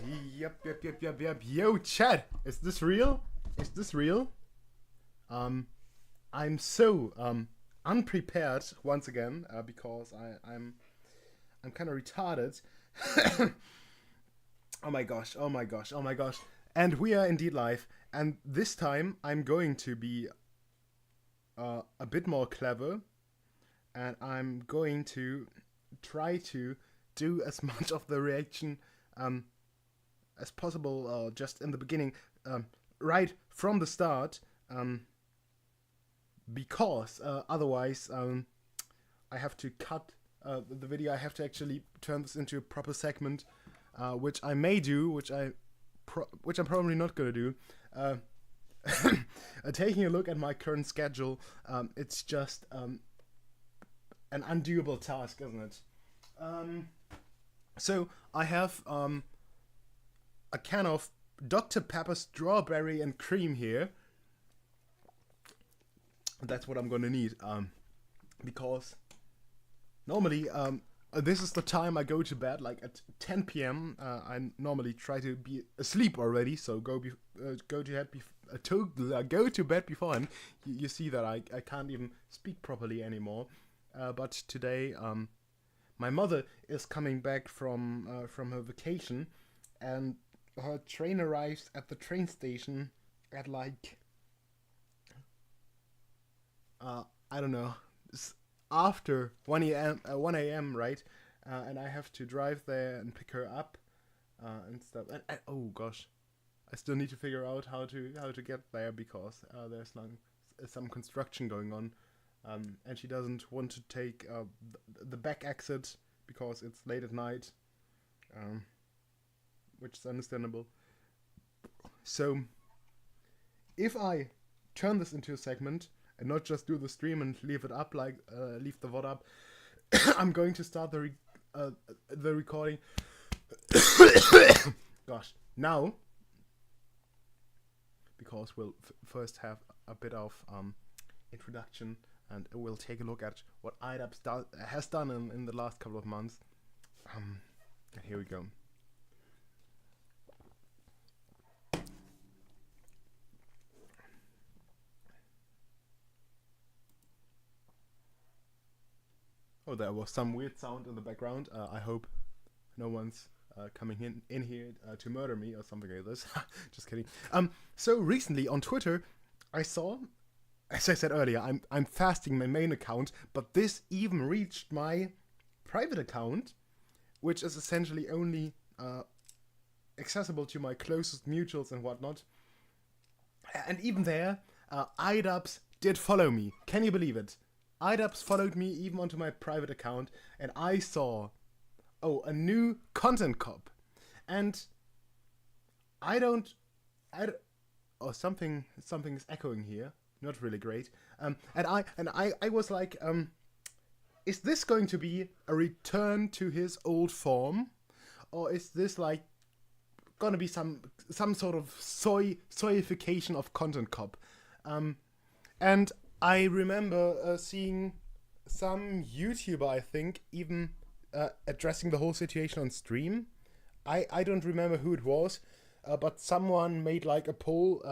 Yep. Yo, chat. Is this real? Is this real? I'm so unprepared once again because I'm kind of retarded. Oh my gosh. And we are indeed live. And this time I'm going to be a bit more clever, and I'm going to try to do as much of the reaction as possible just in the beginning, right from the start, because otherwise I have to cut the video. I have to actually turn this into a proper segment, which I may do, which I'm probably not gonna do. Taking a look at my current schedule, it's just an undoable task, isn't it? So I have a can of Dr. Pepper strawberry and cream here. That's what I'm gonna need, because normally this is the time I go to bed, like at 10 p.m. I normally try to be asleep already, so go to bed beforehand. You see that I can't even speak properly anymore. But today, my mother is coming back from her vacation, and her train arrives at the train station at like I don't know, after 1 a.m. right? And I have to drive there and pick her up and stuff. And oh gosh, I still need to figure out how to get there because there's some construction going on, and she doesn't want to take the back exit because it's late at night, which is understandable. So if I turn this into a segment and not just do the stream and leave it up, like leave the VOD up, I'm going to start the recording. Gosh, now, because we'll first have a bit of introduction, and we'll take a look at what IDAPS has done in the last couple of months. And here we go. Oh, there was some weird sound in the background. I hope no one's coming in here to murder me or something like this. Just kidding. So recently on Twitter, I saw, as I said earlier, I'm fasting my main account, but this even reached my private account, which is essentially only accessible to my closest mutuals and whatnot. And even there, IDAPS did follow me. Can you believe it? IDAPS followed me even onto my private account, and I saw, a new content cop, and something is echoing here, not really great, and I was like, is this going to be a return to his old form, or is this like gonna be some sort of soyification of content cop, and I remember seeing some YouTuber, I think, even addressing the whole situation on stream. I don't remember who it was, but someone made like a poll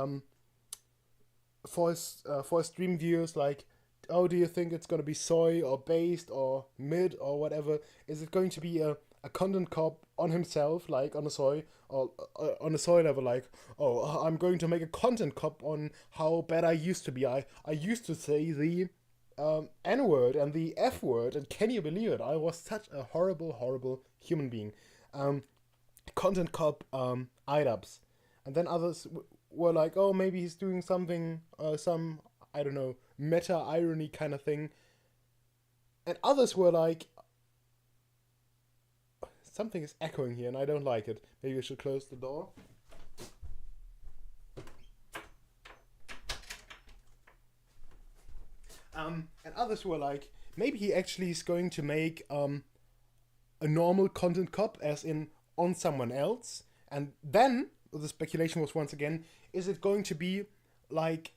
for his stream viewers, like, oh, do you think it's going to be soy or based or mid or whatever? Is it going to be a content cop on himself, like on a soy, or on a soy level, like, oh, I'm going to make a content cop on how bad I used to be. I used to say the N-word and the F-word, and can you believe it? I was such a horrible human being. Content cop IDAPS. And then others were like, oh, maybe he's doing something, some, I don't know, meta-irony kind of thing. And others were like, something is echoing here and I don't like it. Maybe I should close the door. And others were like, maybe he actually is going to make a normal content cop, as in on someone else. And then the speculation was once again, is it going to be like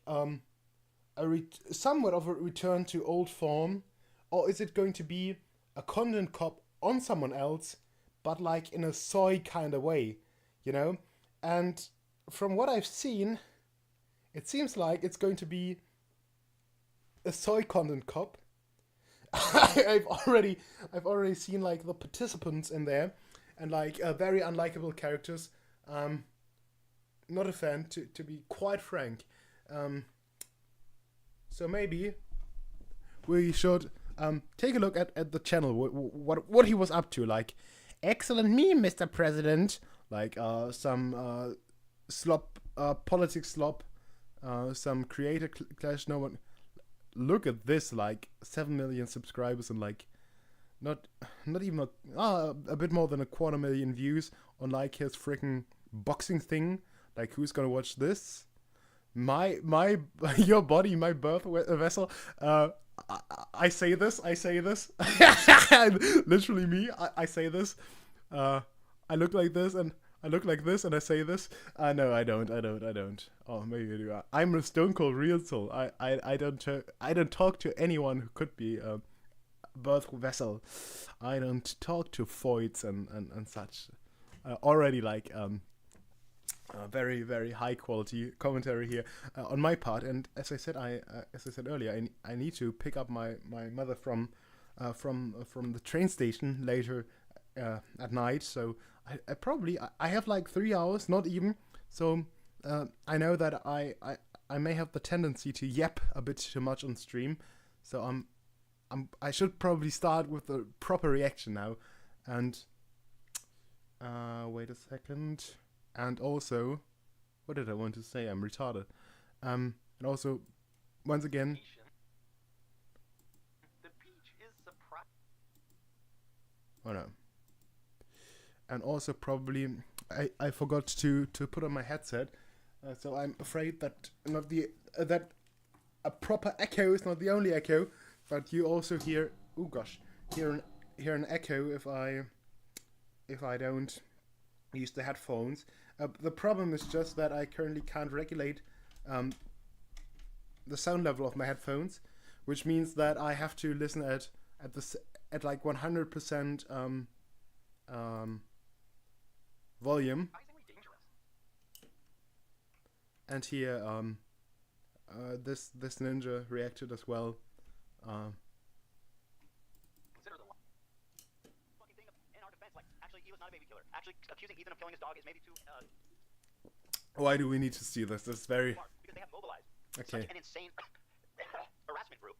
somewhat of a return to old form, or is it going to be a content cop on someone else, but like in a soy kind of way? you know. And from what I've seen, it seems like it's going to be a soy content cop. I've already seen like the participants in there, and like very unlikable characters. Not a fan, to be quite frank. So maybe we should take a look at the channel. What he was up to. Like, excellent meme, Mr. President. Like some slop, politics slop, some creator clash. No one. Look at this, like 7 million subscribers and like not even a bit more than 250,000 views on like his freaking boxing thing. Like, who's gonna watch this? My your body, my birth vessel. I say this. Literally me. I say this. I look like this and I look like this and I say this. No, I don't. Oh, maybe I do. I'm a stone cold real soul. I don't talk to anyone who could be a birth vessel. I don't talk to foids and such. Already like very, very high quality commentary here on my part. And as I said earlier, I need to pick up my mother from the train station later at night. So I have like 3 hours, not even. So I know that I may have the tendency to yap a bit too much on stream. So I should probably start with the proper reaction now. And wait a second. And also, what did I want to say? I'm retarded. And also, once again. The beach is surprising. Oh no. And also probably I forgot to put on my headset, so I'm afraid that that a proper echo is not the only echo, but you also hear hear an echo if I don't use the headphones. The problem is just that I currently can't regulate the sound level of my headphones, which means that I have to listen at like 100% volume. And here this ninja reacted as well. Consider the fucking thing in our defense. Like, actually, he was not a baby killer. Actually, accusing Ethan of killing his dog is maybe too. Why do we need to see this? This is very. Because they have mobilized okay. Such an insane harassment group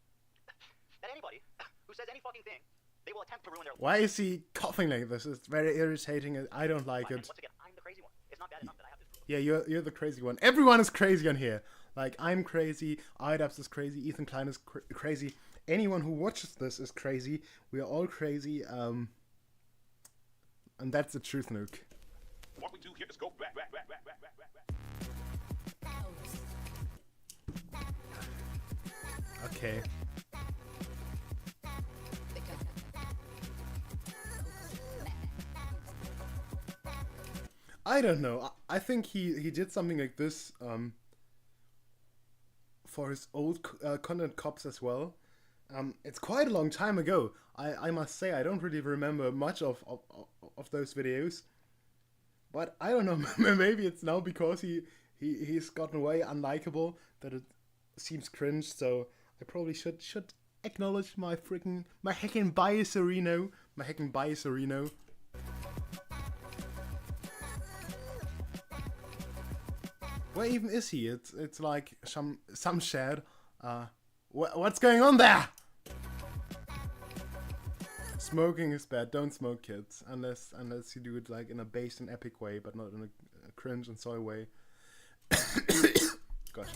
that anybody who says any fucking thing, they will attempt to ruin their life. Why is he coughing like this? It's very irritating. I don't like it. Once again, I'm the crazy one. It's not bad enough that I have this group. Yeah, you're the crazy one. Everyone is crazy on here. Like, I'm crazy. Idubs is crazy. Ethan Klein is crazy. Anyone who watches this is crazy. We are all crazy. And that's the truth, Nuke. What we do here is go back. Okay. I don't know. I think he did something like this for his old content cops as well. It's quite a long time ago. I must say I don't really remember much of those videos. But I don't know. Maybe it's now because he's gotten way unlikable that it seems cringe. So I probably should acknowledge my heckin' biaserino. Where even is he? It's like some shed. What's going on there? Smoking is bad. Don't smoke, kids, unless you do it like in a based and epic way, but not in a cringe and soy way. Gosh,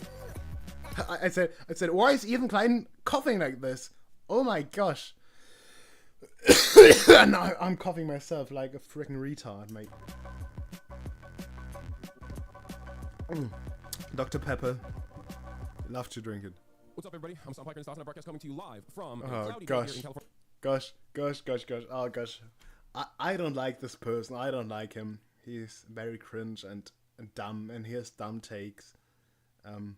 I said, why is Ethan Klein coughing like this? Oh my gosh! Now I'm coughing myself like a freaking retard, mate. Dr. Pepper, love to drink it. What's up, everybody? I'm Sam Piker and Stars, and our broadcast coming to you live from cloudy gosh. here in California. Gosh. Oh gosh. I don't like this person. I don't like him. He's very cringe and dumb, and he has dumb takes. And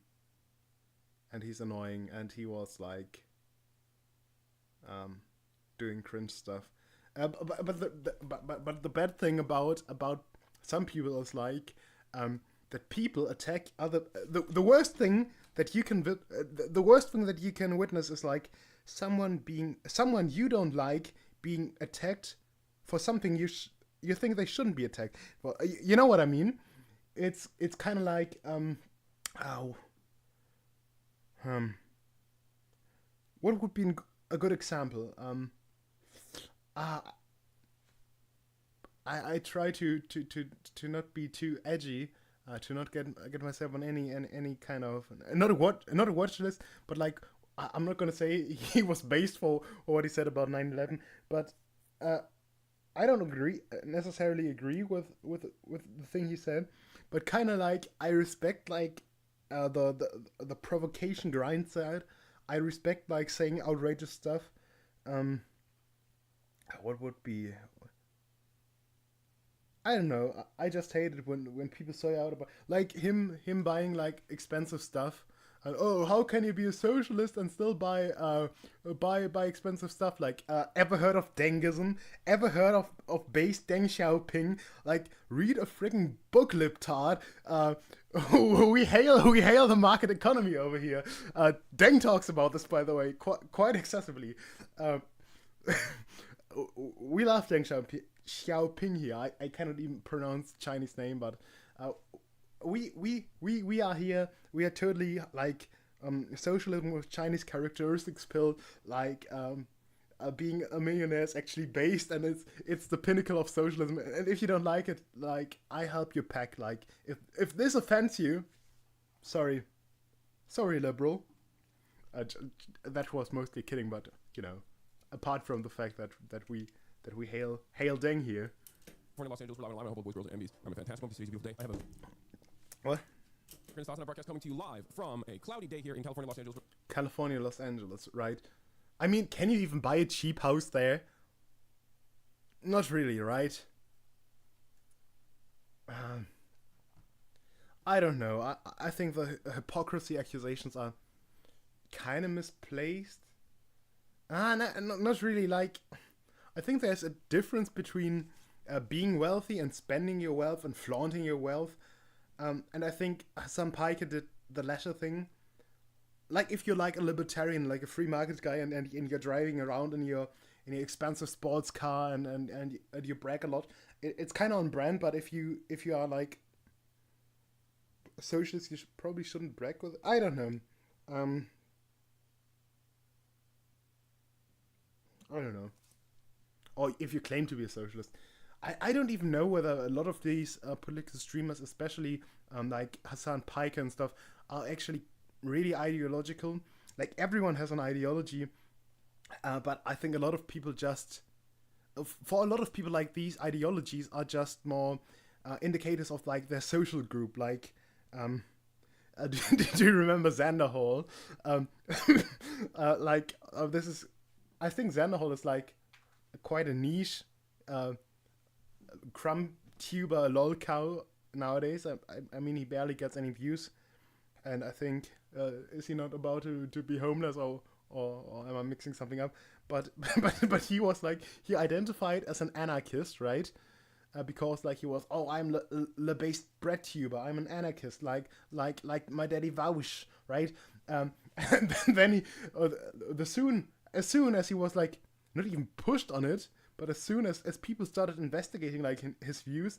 he's annoying, and he was like doing cringe stuff. But the bad thing about some people is like that people attack other. The worst thing that you can the worst thing that you can witness is like someone you don't like being attacked for something you think they shouldn't be attacked. Well, you know what I mean. It's kind of like what would be a good example? I try to not be too edgy, to not get myself on any kind of not a watch list, but like I'm not gonna say he was based for what he said about 9/11, but I don't necessarily agree with the thing he said, but kind of like I respect like the provocation grind side. I respect like saying outrageous stuff. What would be? I don't know. I just hate it when people say out about like him buying like expensive stuff. Oh, how can you be a socialist and still buy expensive stuff? Like, ever heard of Dengism? Ever heard of base Deng Xiaoping? Like, read a freaking book, libtard. We hail the market economy over here. Deng talks about this, by the way, quite excessively. We love Deng Xiaoping here. I cannot even pronounce Chinese name, but we are here. We are totally like socialism with Chinese characteristics pill. Like being a millionaire is actually based, and it's the pinnacle of socialism. And if you don't like it, like I help you pack. Like if this offends you, sorry, liberal. That was mostly kidding, but you know, apart from the fact that we hail Deng here. California, Los Angeles, we're live and live. I hope boys, girls, and MBs. I'm a fantastic one. Beautiful day. I have a What? Stars on a broadcast coming to you live from a cloudy day here in California, Los Angeles. California, Los Angeles, right? I mean, can you even buy a cheap house there? Not really, right? I don't know. I think the hypocrisy accusations are kind of misplaced. Not really. Like, I think there's a difference between being wealthy and spending your wealth and flaunting your wealth. And I think Hassan Piker did the latter thing. Like if you're like a libertarian, like a free market guy, and you're driving around in your expensive sports car and you brag a lot, it's kind of on brand. But if you are like a socialist, you probably shouldn't brag with it. I don't know. I don't know. Or if you claim to be a socialist. I don't even know whether a lot of these political streamers, especially like Hassan Piker and stuff, are actually really ideological. Like everyone has an ideology, but I think a lot of people for a lot of people, like these ideologies are just more indicators of like their social group. Like, do you remember Xander Hall? This is, I think Xander Hall is like quite a niche. Crumb tuber lol cow nowadays. I mean, he barely gets any views, and I think is he not about to be homeless or am I mixing something up? But he was like, he identified as an anarchist, right? Because like he was, I'm the based bread tuber. I'm an anarchist, like my daddy Vaush, right? And then he as soon as he was like not even pushed on it. But as soon as people started investigating like his views,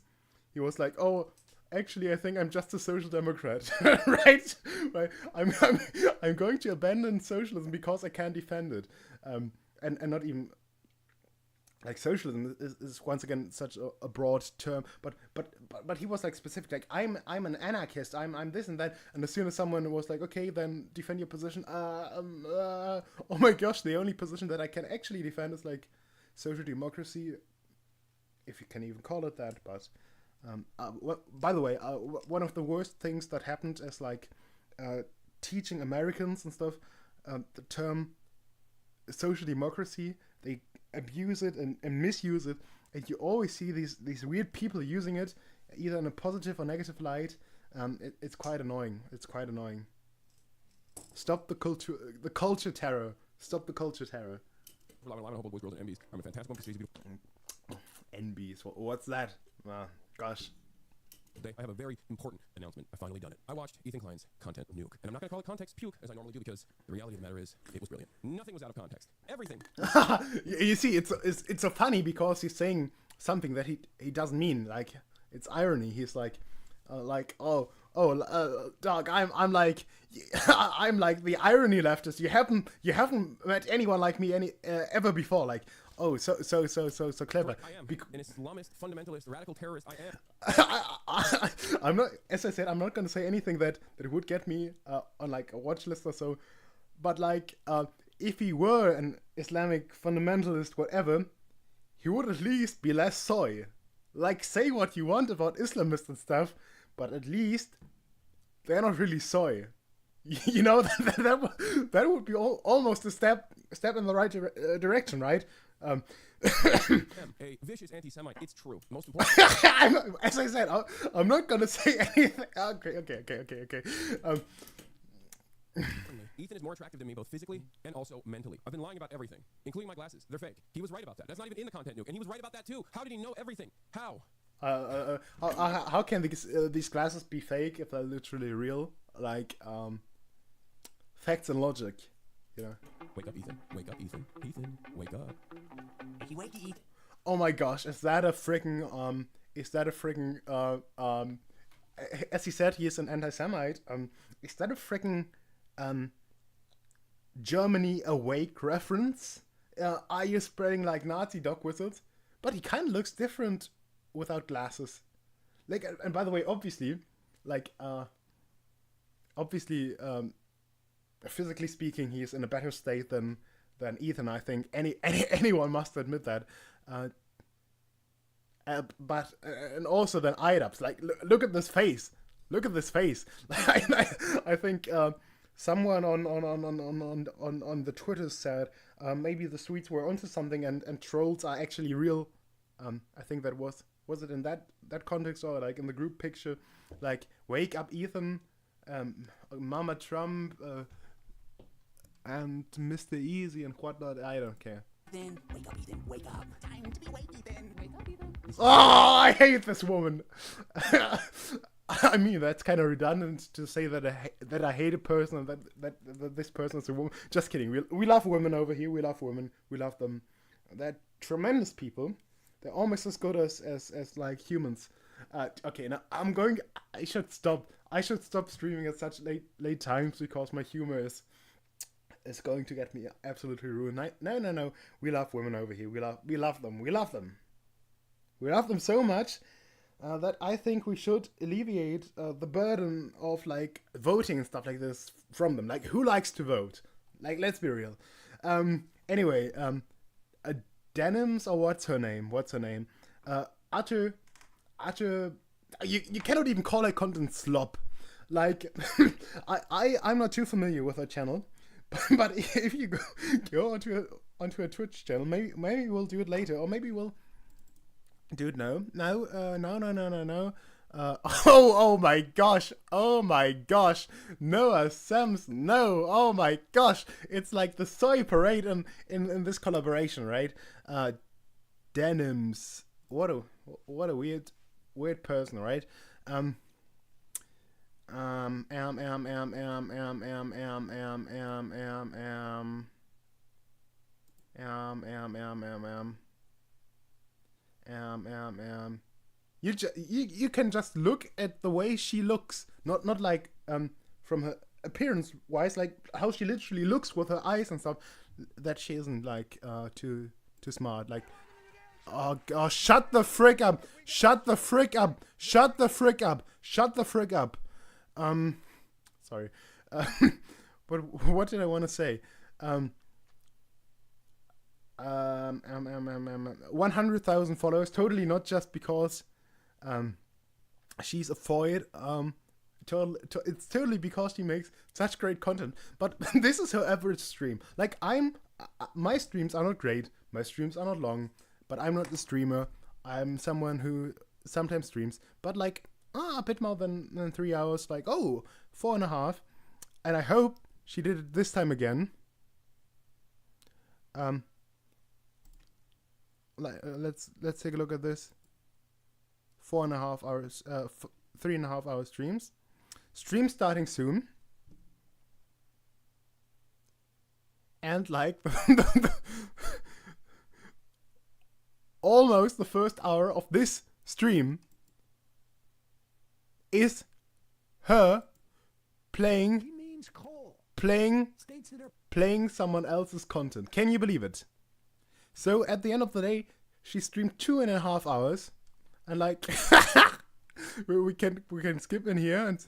he was like, "Oh, actually, I think I'm just a social democrat, right? I'm going to abandon socialism because I can't defend it, and not even like socialism is once again such a broad term. But he was like specific, like I'm an anarchist, I'm this and that. And as soon as someone was like, okay, then defend your position. Oh my gosh, the only position that I can actually defend is like social democracy, if you can even call it that. But by the way, one of the worst things that happened is like teaching Americans and stuff the term social democracy. They abuse it and misuse it, and you always see these weird people using it either in a positive or negative light. It's quite annoying. Stop the culture terror. Stop the culture terror. We're live and live. I hope boys, girls, and MBs. I'm a fantastic one. Beautiful. NBs. What's that? Gosh. Today, I have a very important announcement. I've finally done it. I watched Ethan Klein's Content Nuke. And I'm not going to call it context puke, as I normally do, because the reality of the matter is, it was brilliant. Nothing was out of context. Everything. You see, it's so funny because he's saying something that he doesn't mean. Like, it's irony. He's like, dog, I'm like, I'm like the irony leftist. You haven't met anyone like me ever before. Like, oh, so clever. I am an Islamist, fundamentalist, radical terrorist. I am. I'm not, as I said, I'm not gonna say anything that would get me on like a watch list or so. But like, if he were an Islamic fundamentalist, whatever, he would at least be less soy. Like, say what you want about Islamists and stuff, but at least they're not really soy. You know, that would be almost a step in the right direction, right? A vicious anti-Semite. It's true. Most important. As I said, I'm not gonna say anything. Okay. Ethan is more attractive than me both physically and also mentally. I've been lying about everything, including my glasses. They're fake. He was right about that. That's not even in the content nuke, and he was right about that too. How did he know everything? How? How can these glasses be fake if they're literally real? Like, facts and logic, you know. Wake up, Ethan. Wake up, Ethan. Ethan, wake up. Wakey, wakey. Oh my gosh, is that a freaking as he said, he is an anti-Semite. Is that a freaking Germany Awake reference? Are you spreading like Nazi dog whistles? But he kind of looks different without glasses. Like, and by the way, obviously, physically speaking, he is in a better state than Ethan. I think anyone must admit that. But and also then IDUPs. Like, look at this face. Look at this face. I think someone on the Twitter said maybe the Swedes were onto something and trolls are actually real. I think that was it in that context, or like in the group picture, like wake up Ethan, Mama Trump, and Mr. Easy and whatnot. I don't care. Ethan, wake up, Ethan, wake up. Time to be wakey, Ethan. Wake up, Ethan. Oh, I hate this woman. I mean, that's kind of redundant to say that I hate a person and that this person is a woman. Just kidding. We love women over here. We love women. We love them. They're tremendous people. They're almost as good as like humans. Okay, now I should stop. I should stop streaming at such late times because my humor is going to get me absolutely ruined. No. We love women over here. We love them. We love them. We love them so much that I think we should alleviate the burden of like voting and stuff like this from them. Like, who likes to vote? Like, let's be real. Anyway, Denims, or what's her name? Utter. You cannot even call her content slop. Like, I'm not too familiar with her channel, but if you go onto a Twitch channel, maybe we'll do it later, or maybe we'll. Dude, no. Oh my gosh, Noah Sams, no, oh my gosh, it's like the soy parade in this collaboration, right? Denims, what a weird person, right? You can just look at the way she looks, not like from her appearance wise, like how she literally looks with her eyes and stuff. That she isn't like too smart. Like, oh, shut the frick up! Sorry. Sorry. But what did I want to say? 100,000 followers, totally not just because she's a foid. It's totally because she makes such great content. But this is her average stream. Like, my streams are not great. My streams are not long. But I'm not the streamer. I'm someone who sometimes streams. But like, a bit more than 3 hours. Like, 4.5. And I hope she did it this time again. Let's take a look at this. 4.5 hours. 3.5 hour streams. Stream starting soon. And like almost the first hour of this stream is her playing someone else's content. Can you believe it? So at the end of the day, she streamed 2.5 hours, and like we can skip in here and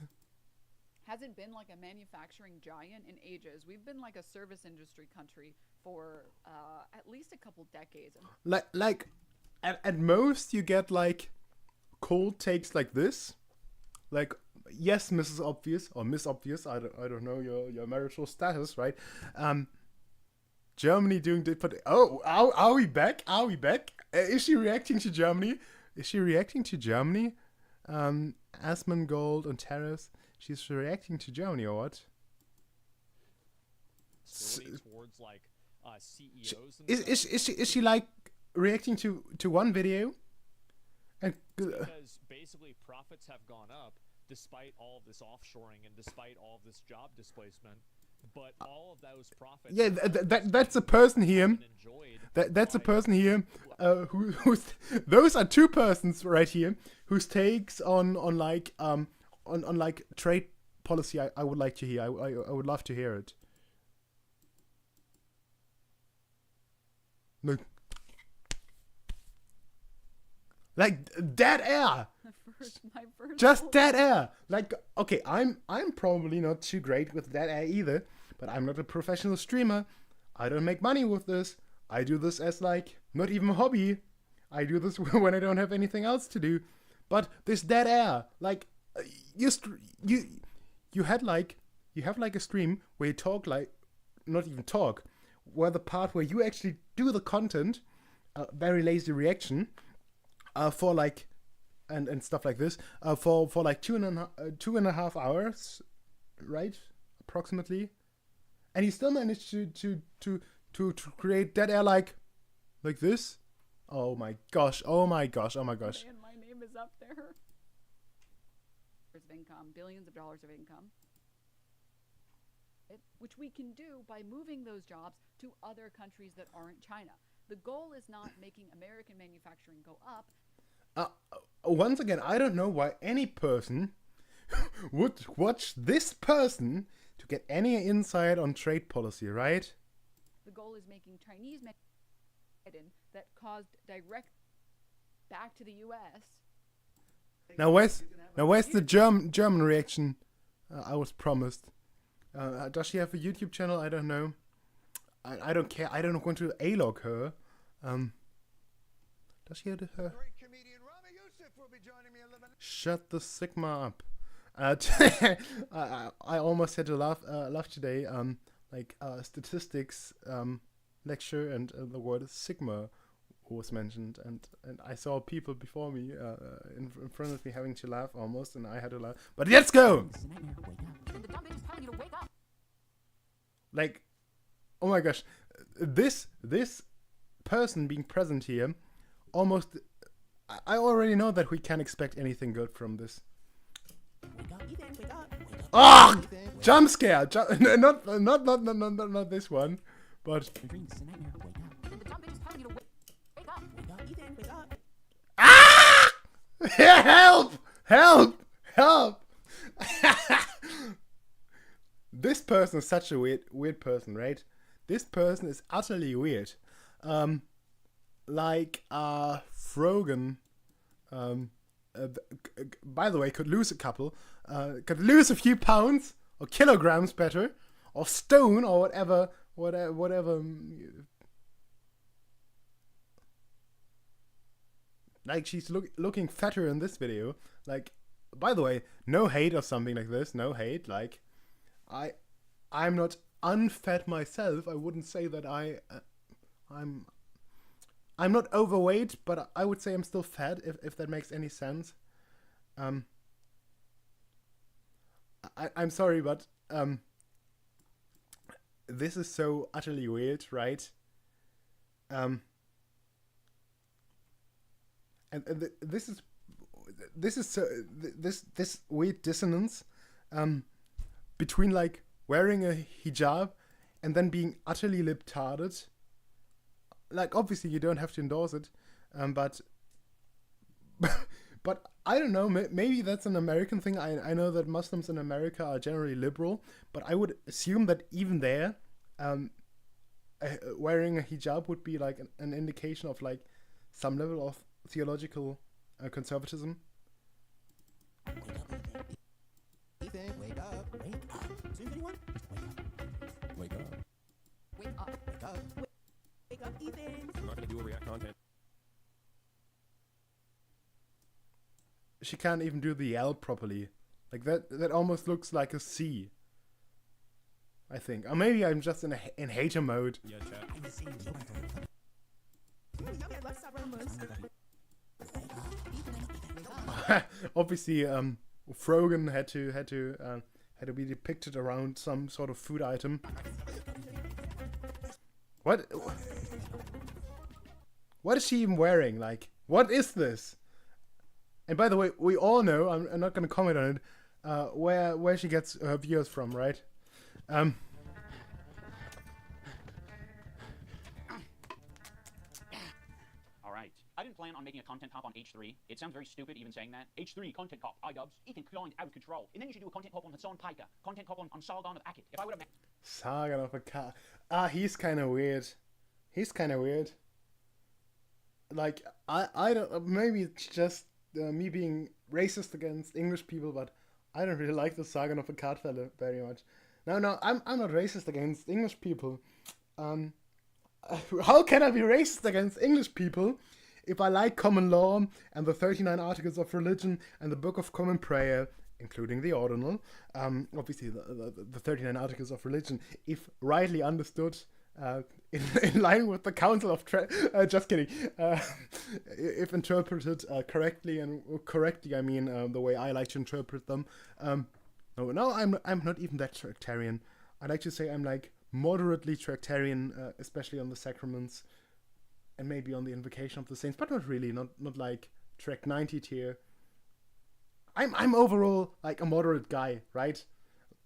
hasn't been like a manufacturing giant in ages. We've been like a service industry country for at least a couple decades. like at most you get like cold takes like this, like yes, Mrs. Obvious or Miss Obvious. I don't know your marital status, right? Germany doing it, but are we back? Are we back? Is she reacting to Germany? Asmongold and Terrace. She's reacting to Germany or what? Towards like CEOs. Is she like reacting to one video? And because basically profits have gone up despite all of this offshoring and despite all of this job displacement. But all of those profits. Yeah, that's a person here. That's a person here. Who's those are two persons right here whose takes on like trade policy I would like to hear. I would love to hear it. No. Like dead air. Just dead air. Like okay, I'm probably not too great with dead air either, but I'm not a professional streamer. I don't make money with this. I do this as like not even a hobby. I do this when I don't have anything else to do. But this dead air, like you have like a stream where you talk like not even talk, where the part where you actually do the content, very lazy reaction, for like and stuff like this, for like 2.5 hours, right, approximately, and he still managed to create dead air like this. Oh my gosh! And my name is up there. Of income, billions of dollars of income, which we can do by moving those jobs to other countries that aren't China. The goal is not making American manufacturing go up. Once again, I don't know why any person would watch this person to get any insight on trade policy, right? The goal is making Chinese manufacturing that caused direct back to the U.S. Now where's the German reaction I was promised? Does she have a YouTube channel? I don't know. I don't care. I don't want to A-log her. Does she have her? Shut the Sigma up. I almost had to laugh today. Statistics lecture, and the word Sigma was mentioned, and I saw people before me in front of me having to laugh almost, and I had to laugh. But let's go. Like, oh my gosh, this person being present here, almost. I already know that we can't expect anything good from this. Oh, jump scare! Not this one, but. Ah! Help! Help! Help! This person is such a weird person, right? This person is utterly weird. Frogan, by the way, could lose a couple, could lose a few pounds or kilograms better, or stone or whatever. Like she's looking fatter in this video. Like, by the way, no hate or something like this. No hate. Like, I'm not unfat myself. I wouldn't say that I'm not overweight, but I would say I'm still fat, if that makes any sense. I'm sorry, but this is so utterly weird, right? And this is this is so this weird dissonance between like wearing a hijab and then being utterly libtarded. Like, obviously you don't have to endorse it, but but I don't know, maybe that's an American thing. I know that Muslims in America are generally liberal, but I would assume that even there, wearing a hijab would be like an indication of like some level of theological conservatism. Ethan, wake up. Wake up. See anyone? Wake up. Wake up. Wake up. Wake up, Ethan. I'm not gonna do a React content. She can't even do the L properly. Like that almost looks like a C. I think, or maybe I'm just in hater mode. Yeah, chat. I'm the same. Obviously, Frogan had to be depicted around some sort of food item. What is she even wearing? Like, what is this? And by the way, we all know, I'm not going to comment on it, where she gets her viewers from, right? All right. I didn't plan on making a content cop on H3. It sounds very stupid even saying that. H3, content cop, iDubbbz, Ethan climbed out of control. And then you should do a content cop on Hassan Piker, content cop on Sargon of Akkad. If I would have... Sargon of Akkad. He's kind of weird. Like, I don't... Maybe it's just me being racist against English people, but I don't really like the Sargon of Akkad fella very much. No, I'm not racist against English people. How can I be racist against English people if I like common law and the 39 articles of religion and the Book of Common Prayer, including the ordinal? Obviously, the 39 articles of religion, if rightly understood, in line with the Council of just kidding. If interpreted correctly, and correctly I mean the way I like to interpret them. No, I'm not even that Tractarian. I like to say I'm like moderately Tractarian, especially on the sacraments, and maybe on the invocation of the saints, but not really, not like Track 90 tier. I'm overall like a moderate guy, right?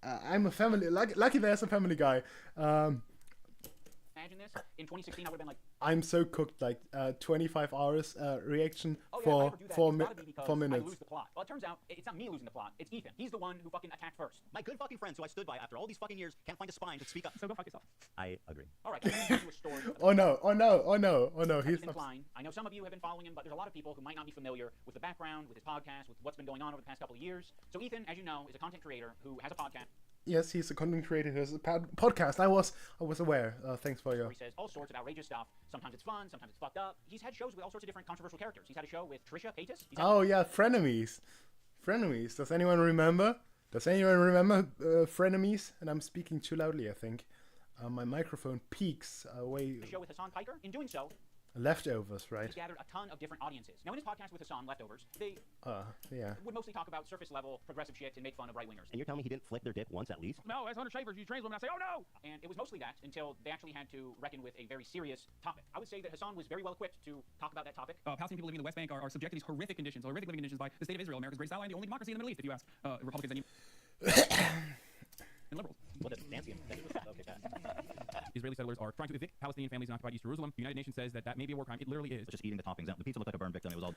I'm a family. Lucky there's a family guy. Imagine this. In 2016, I would have been like... I'm so cooked, like 25 hours reaction Oh, yeah, for if I ever do that, 4 it's gotta be because 4 I minutes. lose the plot. Well, it turns out it's not me losing the plot. It's Ethan. He's the one who fucking attacked first. My good fucking friends who I stood by after all these fucking years can't find a spine to speak up. So go fuck yourself. I agree. All right, let's get into a story. Oh no, he's Ethan Klein. I know some of you have been following him, but there's a lot of people who might not be familiar with the background, with his podcast, with what's been going on over the past couple of years. So Ethan, as you know, is a content creator who has a podcast Yes, he's a content creator who has a podcast. I was aware. Thanks for your... where he says all sorts of outrageous stuff. Sometimes it's fun, sometimes it's fucked up. He's had shows with all sorts of different controversial characters. He's had a show with Trisha Paytas. Oh yeah, Frenemies. Does anyone remember? Frenemies? And I'm speaking too loudly, I think. My microphone peaks way... A show with Hassan Piker. In doing so, Leftovers, right? he's gathered a ton of different audiences. Now, in his podcast with Hassan, Leftovers, they Yeah. would mostly talk about surface-level progressive shit and make fun of right-wingers. And you're telling me he didn't flick their dick once at least? No, as Hunter Schafer, you trans women, I say, oh no! And it was mostly that until they actually had to reckon with a very serious topic. I would say that Hassan was very well equipped to talk about that topic. Palestinian people living in the West Bank are subject to these horrific living conditions by the state of Israel, America's greatest ally and the only democracy in the Middle East, if you ask Republicans and liberals. What is dancing? Okay, Israeli settlers are trying to evict Palestinian families in occupied East Jerusalem. The United Nations says that may be a war crime. It literally is. just eating the toppings out. The pizza looked like a burn victim. It was all...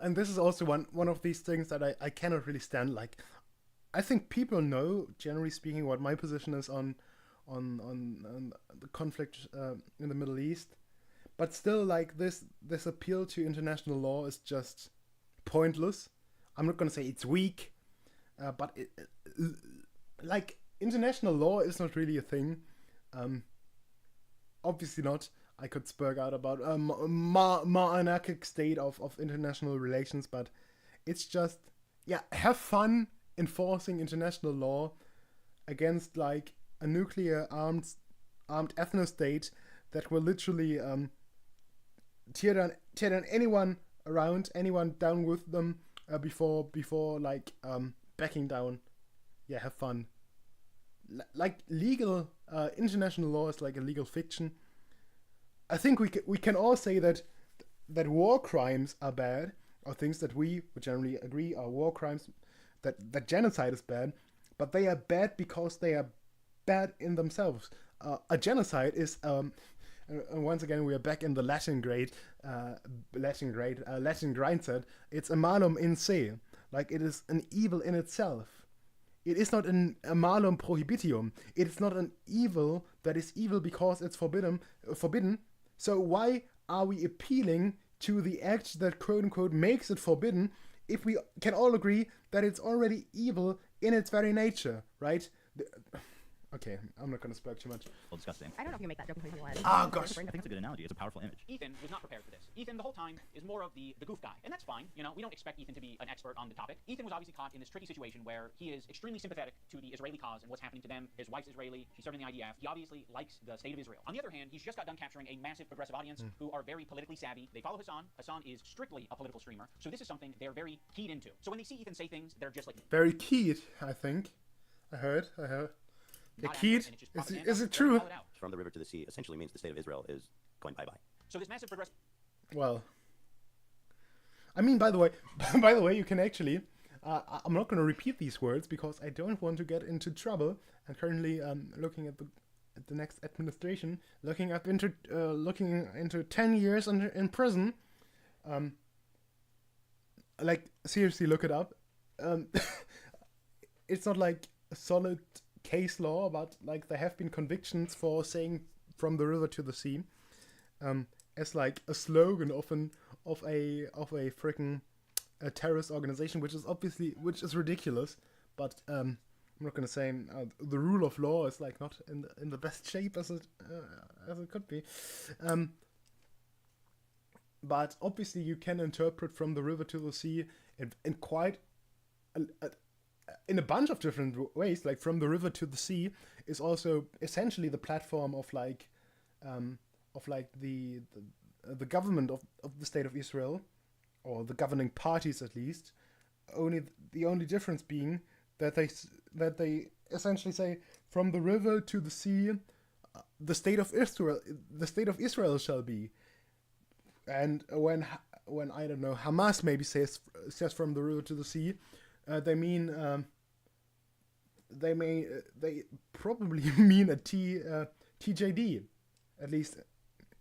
And this is also one of these things that I cannot really stand. Like, I think people know, generally speaking, what my position is on the conflict in the Middle East, but still, like this appeal to international law is just pointless. I'm not gonna say it's weak, but like international law is not really a thing. Obviously not. I could spurg out about a more anarchic state of international relations, but it's just, yeah, have fun enforcing international law against like a nuclear armed ethno-state that will literally tear down anyone around, anyone down with them before like backing down. Yeah, have fun. Like legal international law is like a legal fiction. I think we can all say that war crimes are bad, or things that we would generally agree are war crimes, that genocide is bad, but they are bad because they are bad in themselves. A genocide is once again we are back in the Latin grindset. It's a malum in se, like it is an evil in itself. It is not a malum prohibitium. It is not an evil that is evil because it's forbidden. So why are we appealing to the act that quote unquote makes it forbidden if we can all agree that it's already evil in its very nature, right? Okay, I'm not gonna spoil too much. Well, disgusting. I don't know if you can make that joke in 2021. Oh gosh. I think it's a good analogy. It's a powerful image. Ethan was not prepared for this. Ethan, the whole time, is more of the goof guy. And that's fine. You know, we don't expect Ethan to be an expert on the topic. Ethan was obviously caught in this tricky situation where he is extremely sympathetic to the Israeli cause and what's happening to them. His wife's Israeli. She's serving in the IDF. He obviously likes the state of Israel. On the other hand, he's just got done capturing a massive progressive audience who are very politically savvy. They follow Hassan. Hassan is strictly a political streamer. So this is something they're very keyed into. So when they see Ethan say things, they're just like... Very keyed, I think. I heard. The not keyed? accurate, and it's just propaganda. Is it They're gonna true? call it out. From the river to the sea essentially means the state of Israel is going bye-bye. So this massive progressive... Well, I mean, by the way, you can actually. I'm not going to repeat these words because I don't want to get into trouble. I'm currently looking at the next administration, looking into 10 years in prison. Like seriously, look it up. It's not like a solid case law, but like there have been convictions for saying from the river to the sea, as like a slogan of a freaking terrorist organization, which is ridiculous. But I'm not gonna say the rule of law is like not in the best shape as it could be. But obviously you can interpret from the river to the sea in quite in a bunch of different ways. Like from the river to the sea is also essentially the platform of the government of the state of Israel, or the governing parties at least. The only difference being that they essentially say from the river to the sea, the state of Israel shall be. And when I don't know, Hamas maybe says from the river to the sea, they mean they probably mean a TJD, at least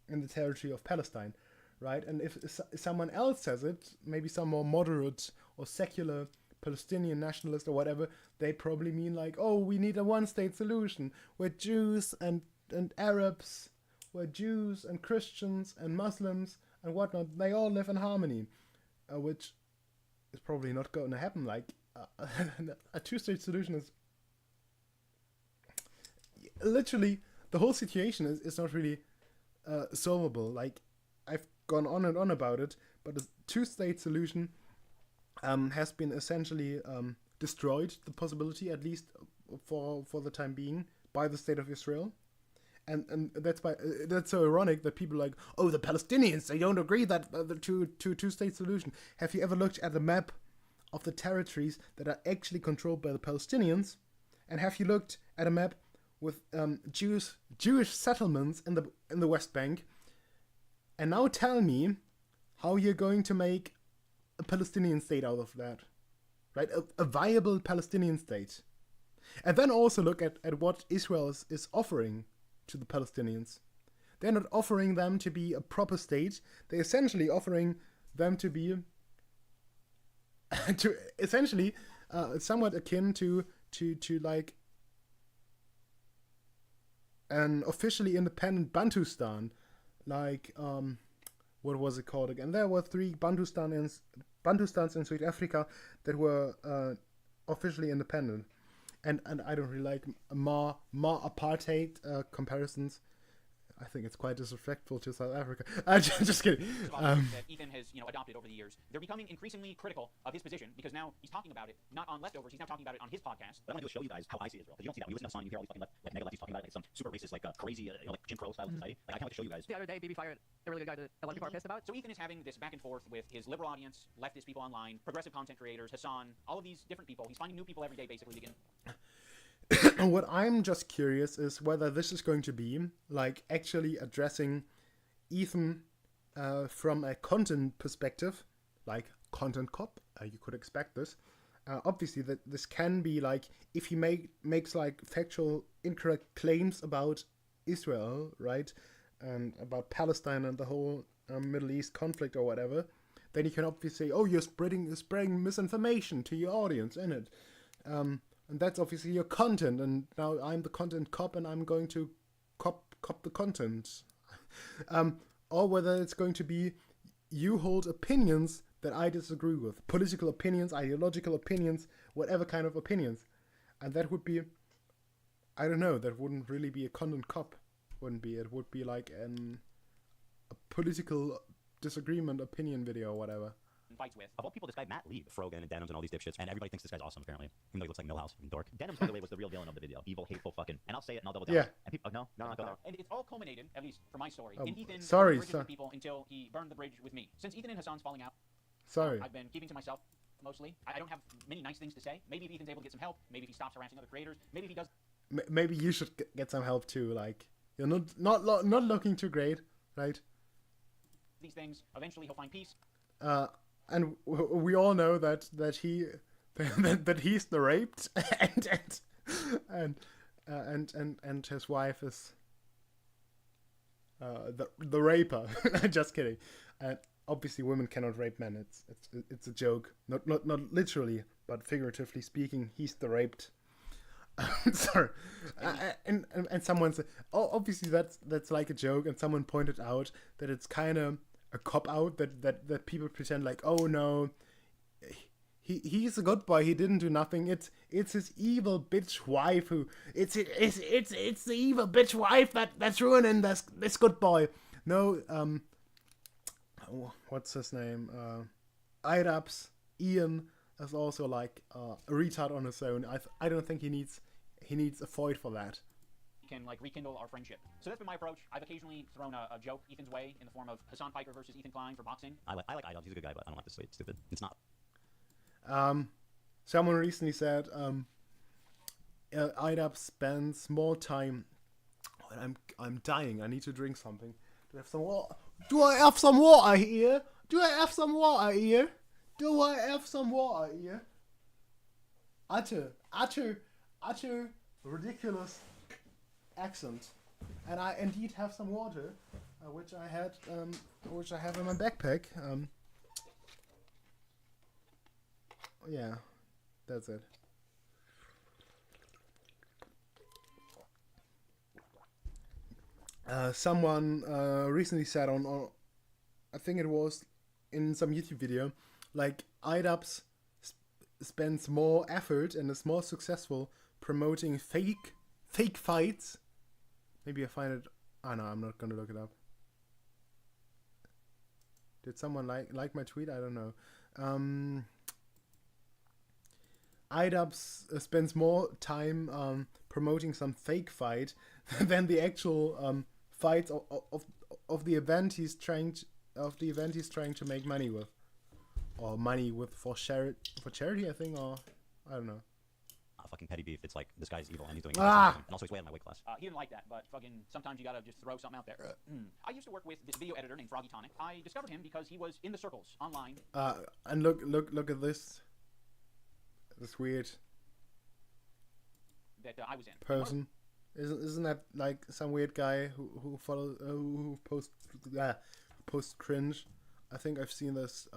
in the territory of Palestine, right? And if someone else says it, maybe some more moderate or secular Palestinian nationalist or whatever, they probably mean like, oh, we need a one-state solution where Jews and Arabs, where Jews and Christians and Muslims and whatnot, they all live in harmony, which is probably not going to happen. Like a two-state solution is literally the whole situation is not really solvable. Like I've gone on and on about it, but the two-state solution has been essentially destroyed, the possibility, at least for the time being, by the state of Israel. And that's why that's so ironic that people are like, oh, the Palestinians, they don't agree that the two-state solution. Have you ever looked at a map of the territories that are actually controlled by the Palestinians? And have you looked at a map with Jewish settlements in the West Bank? And now tell me how you're going to make a Palestinian state out of that, right? A viable Palestinian state. And then also look at what Israel is offering to the Palestinians. They're not offering them to be a proper state. They're essentially offering them to be somewhat akin to like an officially independent Bantustan, like what was it called again? There were 3 Bantustans in South Africa that were officially independent. And I don't really like more apartheid comparisons. I think it's quite disrespectful to South Africa. Just kidding. That Ethan has adopted over the years. They're becoming increasingly critical of his position because now he's talking about it not on Leftovers. He's now talking about it on his podcast. What I want to do is show you guys how I see Israel. Because you don't see that. When you listen to Hassan, you hear all these fucking like mega lefties talking about it like some super racist, like crazy, like Jim Crow style of society. Like I can't wait to show you guys. The other day, BB fired a really good guy that a lot of people are pissed about. So Ethan is having this back and forth with his liberal audience, leftist people online, progressive content creators, Hassan, all of these different people. He's finding new people every day, basically, to get What I'm just curious is whether this is going to be like actually addressing Ethan from a content perspective, like content cop. You could expect this. Obviously, that this can be like if he makes like factual incorrect claims about Israel, right, and about Palestine and the whole Middle East conflict or whatever, then you can obviously say, oh, you're spreading misinformation to your audience, innit? And that's obviously your content. And now I'm the content cop, and I'm going to cop the content. Or whether it's going to be you hold opinions that I disagree with. Political opinions, ideological opinions, whatever kind of opinions. And that would be, I don't know, that wouldn't really be a content cop, wouldn't be. It would be like a political disagreement opinion video or whatever. Fights with. Of all people, this guy Matt Lee, Frogan and Denims and all these dipshits, and everybody thinks this guy's awesome apparently. Even though he looks like Millhouse, fucking dork. Denims, by the way, was the real villain of the video. Evil, hateful, fucking. And I'll say it, and I'll double down. Yeah. And people, no, not go there. And it's all culminated, at least for my story, in Ethan sorry, burning bridges sorry. with people until he burned the bridge with me. Since Ethan and Hassan's falling out, Sorry. I've been keeping to myself mostly. I don't have many nice things to say. Maybe if Ethan's able to get some help, maybe if he stops harassing other creators, maybe if he does Maybe you should get some help too. Like, you're not looking too great, right? these things, eventually he'll find peace. And we all know that he that he's the raped and his wife is the raper. Just kidding. And obviously women cannot rape men. It's a joke. Not literally, but figuratively speaking, he's the raped. Sorry. And someone said, oh, obviously that's like a joke, and someone pointed out that it's kind of a cop out that people pretend like, oh no, he's a good boy, he didn't do nothing, it's his evil bitch wife who it's the evil bitch wife that's ruining this good boy. No, what's his name? Idaps Ian is also like a retard on his own. I don't think he needs a Foyd for that. Can like rekindle our friendship. So that's been my approach. I've occasionally thrown a joke Ethan's way in the form of Hassan Piker versus Ethan Klein for boxing. I like Idaps, he's a good guy, but I don't like this. It's stupid. It's not. Someone recently said Idaps spends more time. Oh, I'm dying. I need to drink something. Do I have some water? Do I have some water here? Do I have some water here? Do I have some water here? Utter ridiculous accent. And I indeed have some water, which I have in my backpack. Yeah, that's it. Someone recently said on I think it was in some YouTube video, like Idaps spends more effort and is more successful promoting fake fights. Maybe I find it. Oh no, I'm not gonna look it up. Did someone like my tweet? I don't know. Idaps spends more time promoting some fake fight than the actual fights of the event he's trying to make money with, or money with for charity, I think, or I don't know. Fucking petty beef. It's like, this guy's evil and he's doing Ah! and also he's way out of my weight class. He didn't like that, but fucking sometimes you gotta just throw something out there. I used to work with this video editor named Froggy Tonic. I discovered him because he was in the circles online. And look at this weird That I was in. person. Isn't that like some weird guy who follows who posts cringe? I think I've seen this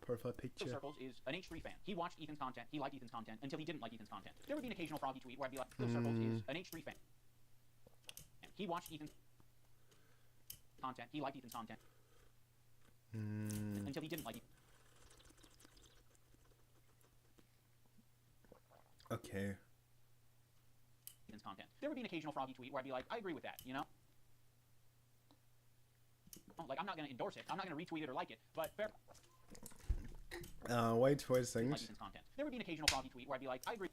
profile picture. Circles is an H3 fan. He watched Ethan's content. He liked Ethan's content until he didn't like Ethan's content. There would be an occasional Froggy tweet where I'd be like, Phil Circles is an H3 fan. He watched Ethan's content. He liked Ethan's content until he didn't like Okay. Ethan's content. There would be an occasional Froggy tweet where I'd be like, I agree with that, you know? Like, I'm not going to endorse it. I'm not going to retweet it or like it, but fair. Wait a second. Like Ethan's content. There would be an occasional Froggy tweet where I'd be like, I agree.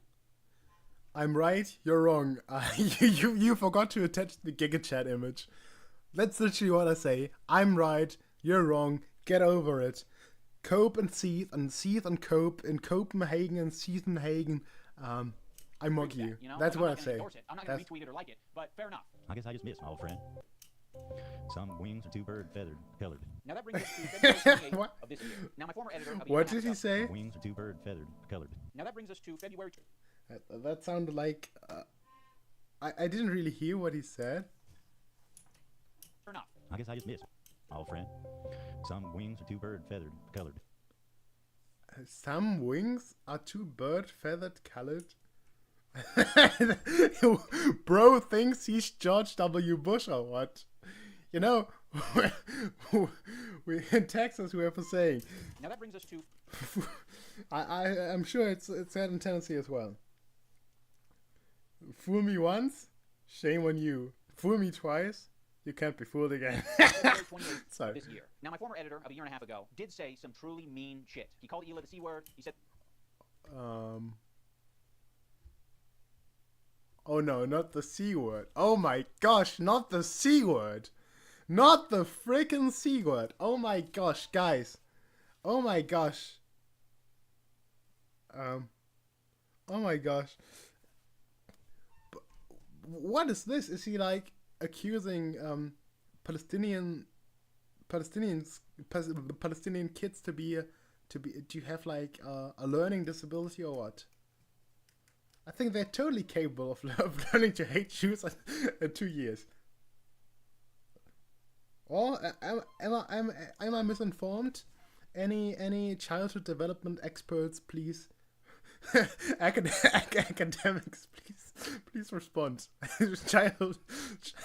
I'm right, you're wrong. You forgot to attach the GigaChat image. That's literally what I say. I'm right, you're wrong, get over it. Cope and Seath and Cope in Copenhagen and Seethenhagen. I mock you. You know? That's like, what I say. I'm not going to retweet it or like it, but fair enough. I guess I just missed my old friend. Some wings are too bird feathered colored. Now that brings us to February 28th What? of this year. Now my former editor of What did he say? Wings are too bird feathered colored. Now that brings us to February. That sounded like I didn't really hear what he said. Turn off. I guess I just missed. Oh, friend. Some wings are too bird feathered colored. Some wings are too bird feathered colored. Bro thinks he's George W. Bush or what? You know, we in Texas we have a saying. Now that brings us to. I'm sure it's said in Tennessee as well. Fool me once, shame on you. Fool me twice, you can't be fooled again. February 28th Sorry. of this year. Now my former editor of a year and a half ago did say some truly mean shit. He called Hila the C word. He said. Oh no, not the C word. Oh my gosh, not the C word. Not the freaking C word. Oh my gosh, guys. Oh my gosh. Oh my gosh. What is this? Is he like accusing Palestinian kids to have like a learning disability or what? I think they're totally capable of learning to hate Jews in 2 years. Or am I misinformed? Any childhood development experts, please? Academics, please respond. Sorry.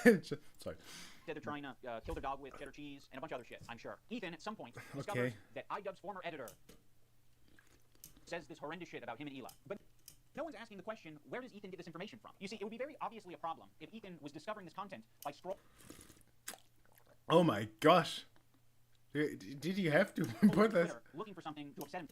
They're trying to kill their dog with cheddar cheese and a bunch of other shit, I'm sure. Ethan, at some point, discovers that iDubbbz's former editor says this horrendous shit about him and Hila. But no one's asking the question, where does Ethan get this information from? You see, it would be very obviously a problem if Ethan was discovering this content by Oh my gosh. Did you have to put this? looking for something to upset him.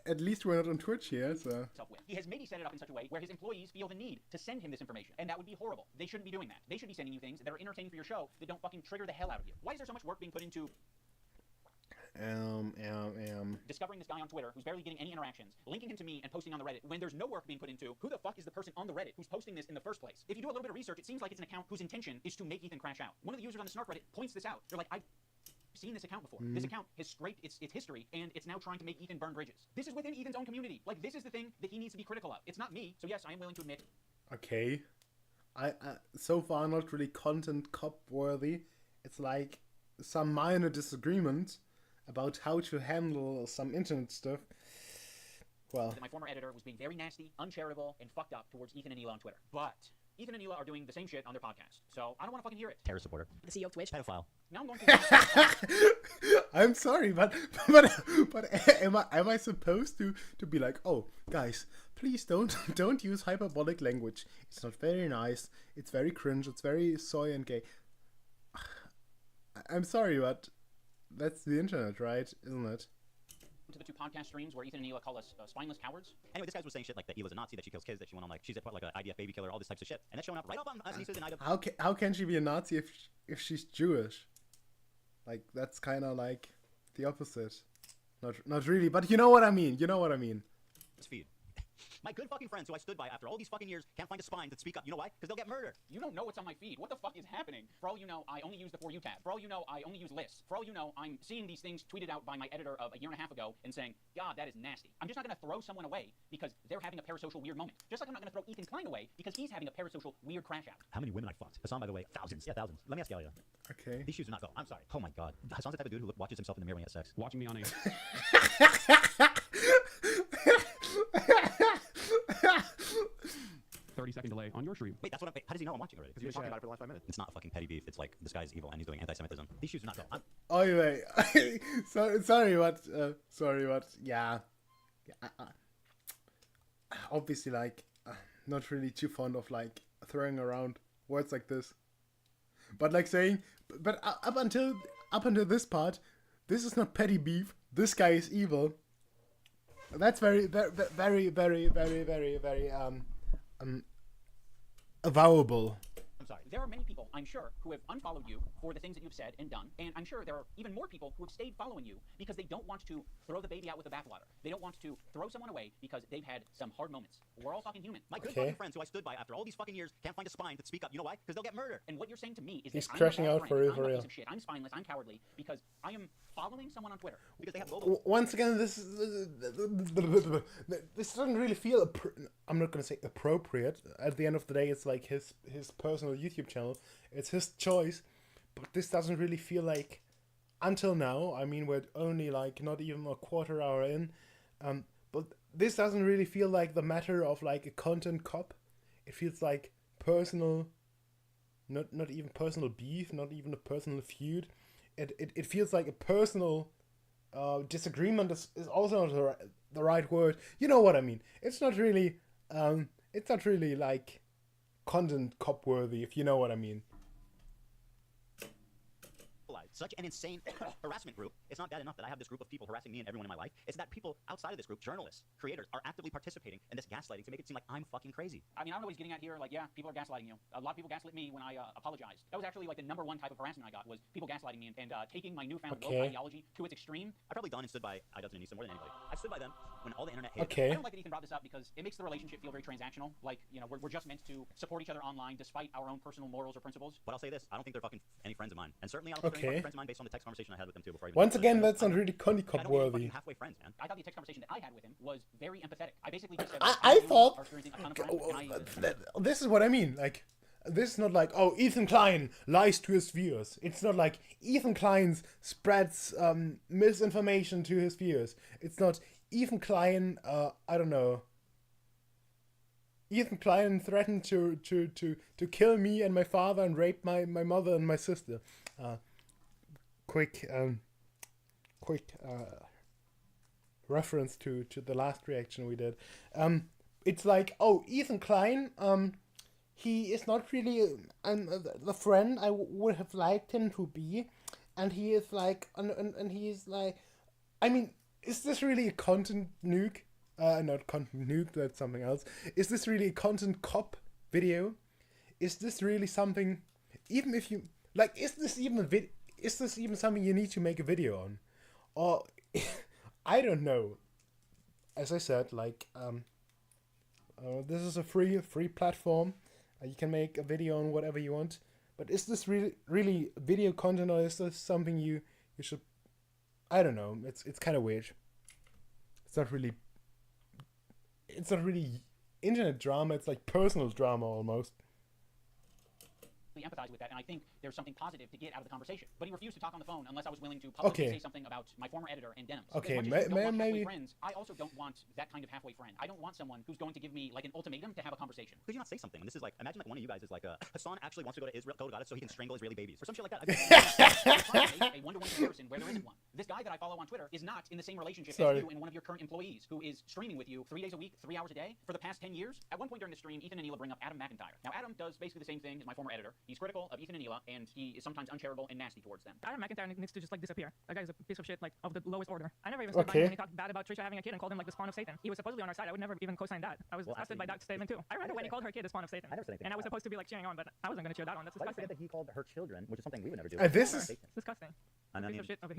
At least we're not on Twitch here, so... He has maybe set it up in such a way where his employees feel the need to send him this information, and that would be horrible. They shouldn't be doing that. They should be sending you things that are entertaining for your show that don't fucking trigger the hell out of you. Why is there so much work being put into discovering this guy on Twitter who's barely getting any interactions, linking him to me and posting on the Reddit when there's no work being put into who the fuck is the person on the Reddit who's posting this in the first place? If you do a little bit of research, it seems like it's an account whose intention is to make Ethan crash out. One of the users on the Snark Reddit points this out. They're like, I've seen this account before. This account has scraped its history, and it's now trying to make Ethan burn bridges. This is within Ethan's own community. Like, this is the thing that he needs to be critical of. It's not me, so yes, I am willing to admit. Okay. I so far not really content cop worthy. It's like some minor disagreement about how to handle some internet stuff. Well, that my former editor was being very nasty, uncharitable, and fucked up towards Ethan and Hila on Twitter. But Ethan and Hila are doing the same shit on their podcast, so I don't want to fucking hear it. Terror supporter. The CEO of Twitch. Pedophile. Now I'm going to... I'm sorry, but am I supposed to be like, oh guys, please don't use hyperbolic language. It's not very nice. It's very cringe. It's very soy and gay. I'm sorry, but that's the internet, right? Isn't it? To the two podcast streams where Ethan and Hila call us spineless cowards. Anyway, this guy was saying shit like that Hila's a Nazi, that she kills kids, that she went on like she's like an IDF baby killer, all this types of shit, and that's showing up right up on Anissa's and IDF. How can she be a Nazi if she's Jewish? Like that's kind of like the opposite. Not really, but you know what I mean. You know what I mean. Feed. My good fucking friends who I stood by after all these fucking years can't find a spine to speak up. You know why? Because they'll get murdered. You don't know what's on my feed. What the fuck is happening? For all you know, I only use the For You tab. For all you know, I only use lists. For all you know, I'm seeing these things tweeted out by my editor of a year and a half ago and saying, God, that is nasty. I'm just not going to throw someone away because they're having a parasocial weird moment. Just like I'm not going to throw Ethan Klein away because he's having a parasocial weird crash out. How many women I fucked? Hassan, by the way, thousands. Yeah, thousands. Let me ask Elia. Okay. These shoes do not go. I'm sorry. Oh my god. Hassan's the type of dude who watches himself in the mirror when he has sex. Watching me on a 30-second delay on your stream. Wait, that's what how does he know I'm watching already? Because you were talking about it for the last 5 minutes. It's not fucking petty beef. It's like this guy's evil and he's doing anti-Semitism. These shoes do not go. Oh wait. Sorry, but yeah. Obviously, like, not really too fond of like throwing around words like this. But like saying, but up until this part, this is not petty beef. This guy is evil. That's very avowable. I'm sorry. There are many people, I'm sure, who have unfollowed you for the things that you've said and done, and I'm sure there are even more people who have stayed following you because they don't want to throw the baby out with the bathwater. They don't want to throw someone away because they've had some hard moments. We're all fucking human. My good Okay. fucking friends who I stood by after all these fucking years can't find a spine to speak up. You know why? Because they'll get murdered. And what you're saying to me is He's that crashing I'm a out bad for friend, real, I'm for a real. piece of shit, I'm spineless, I'm cowardly, because I am following someone on Twitter. Because they have global. Once again, this doesn't really feel. I'm not gonna say appropriate. At the end of the day, it's like his personal YouTube channel. It's his choice, but this doesn't really feel like. Until now, I mean, we're only like not even a quarter hour in, but this doesn't really feel like the matter of like a content cop. It feels like personal, not even personal beef, not even a personal feud. It feels like a personal disagreement is also not the right word. You know what I mean? It's not really like content cop worthy, if you know what I mean. Such an insane harassment group. It's not bad enough that I have this group of people harassing me and everyone in my life. It's that people outside of this group, journalists, creators, are actively participating in this gaslighting to make it seem like I'm fucking crazy. I mean, I don't know what he's getting at here. Like, yeah, people are gaslighting you. A lot of people gaslit me when I apologized. That was actually like the #1 type of harassment I got, was people gaslighting me and taking my newfound woke ideology to its extreme. I've probably done and stood by Idubbbz and Anissa more than anybody. I've stood by them when all the internet hated Okay. I don't like that Ethan brought this up because it makes the relationship feel very transactional. Like, you know, we're just meant to support each other online despite our own personal morals or principles. But I'll say this, I don't think they're fucking any friends of mine. And certainly I don't think they're any fucking friends of mine based on the text conversation I had with them too before I even Once did again, this. that's not really content I cop don't think we're worthy. fucking halfway friends, man. I thought the text conversation that I had with him was very empathetic. I basically just said, I you thought are experiencing a ton of crime, and this is what I mean. Like, this is not like, oh, Ethan Klein lies to his viewers. It's not like Ethan Klein spreads misinformation to his viewers. It's not Ethan Klein. I don't know. Ethan Klein threatened to kill me and my father and rape my mother and my sister. Quick reference to the last reaction we did. It's like, oh, Ethan Klein, he is not really the friend I would have liked him to be, and he is like, and he is like, I mean, is this really a content nuke? Not content nuke, that's something else. Is this really a content cop video? Is this really something, even if you, like, is this even something you need to make a video on? Or, I don't know. As I said, like, this is a free platform. You can make a video on whatever you want. But is this really video content, or is this something you should, I don't know. It's kind of weird. It's not really internet drama. It's like personal drama almost. empathize with that, and I think there's something positive to get out of the conversation. But he refused to talk on the phone unless I was willing to publicly say something about my former editor and Denims. Okay, as much as you don't want halfway maybe. friends, I also don't want that kind of halfway friend. I don't want someone who's going to give me like an ultimatum to have a conversation. Could you not say something? And this is like, imagine like one of you guys is like, Hassan actually wants to go to Israel, go to God, so he can strangle Israeli babies or some shit like that. I'm trying to make a one-to-one comparison where there isn't one. This guy that I follow on Twitter is not in the same relationship as you and one of your current employees, who is streaming with you 3 days a week, 3 hours a day for the past 10 years. At one point during the stream, Ethan and Neela bring up Adam McIntyre. Now, Adam does basically the same thing as my former editor. He's critical of Ethan and Neela, and he is sometimes uncharitable and nasty towards them. Adam McIntyre needs to just like disappear. That guy's a piece of shit, like of the lowest order. I never even stood by him when he talked bad about Trisha having a kid and called him like the spawn of Satan. He was supposedly on our side. I would never even co-sign that. I was disgusted by that statement too. I read it when he called her kid the spawn of Satan. I never said anything. And I was supposed to be like cheering on, but I wasn't going to cheer that on. That's Why disgusting. did that he called her children, which is something we would never do. This is It's disgusting. And I Piece mean, of shit of a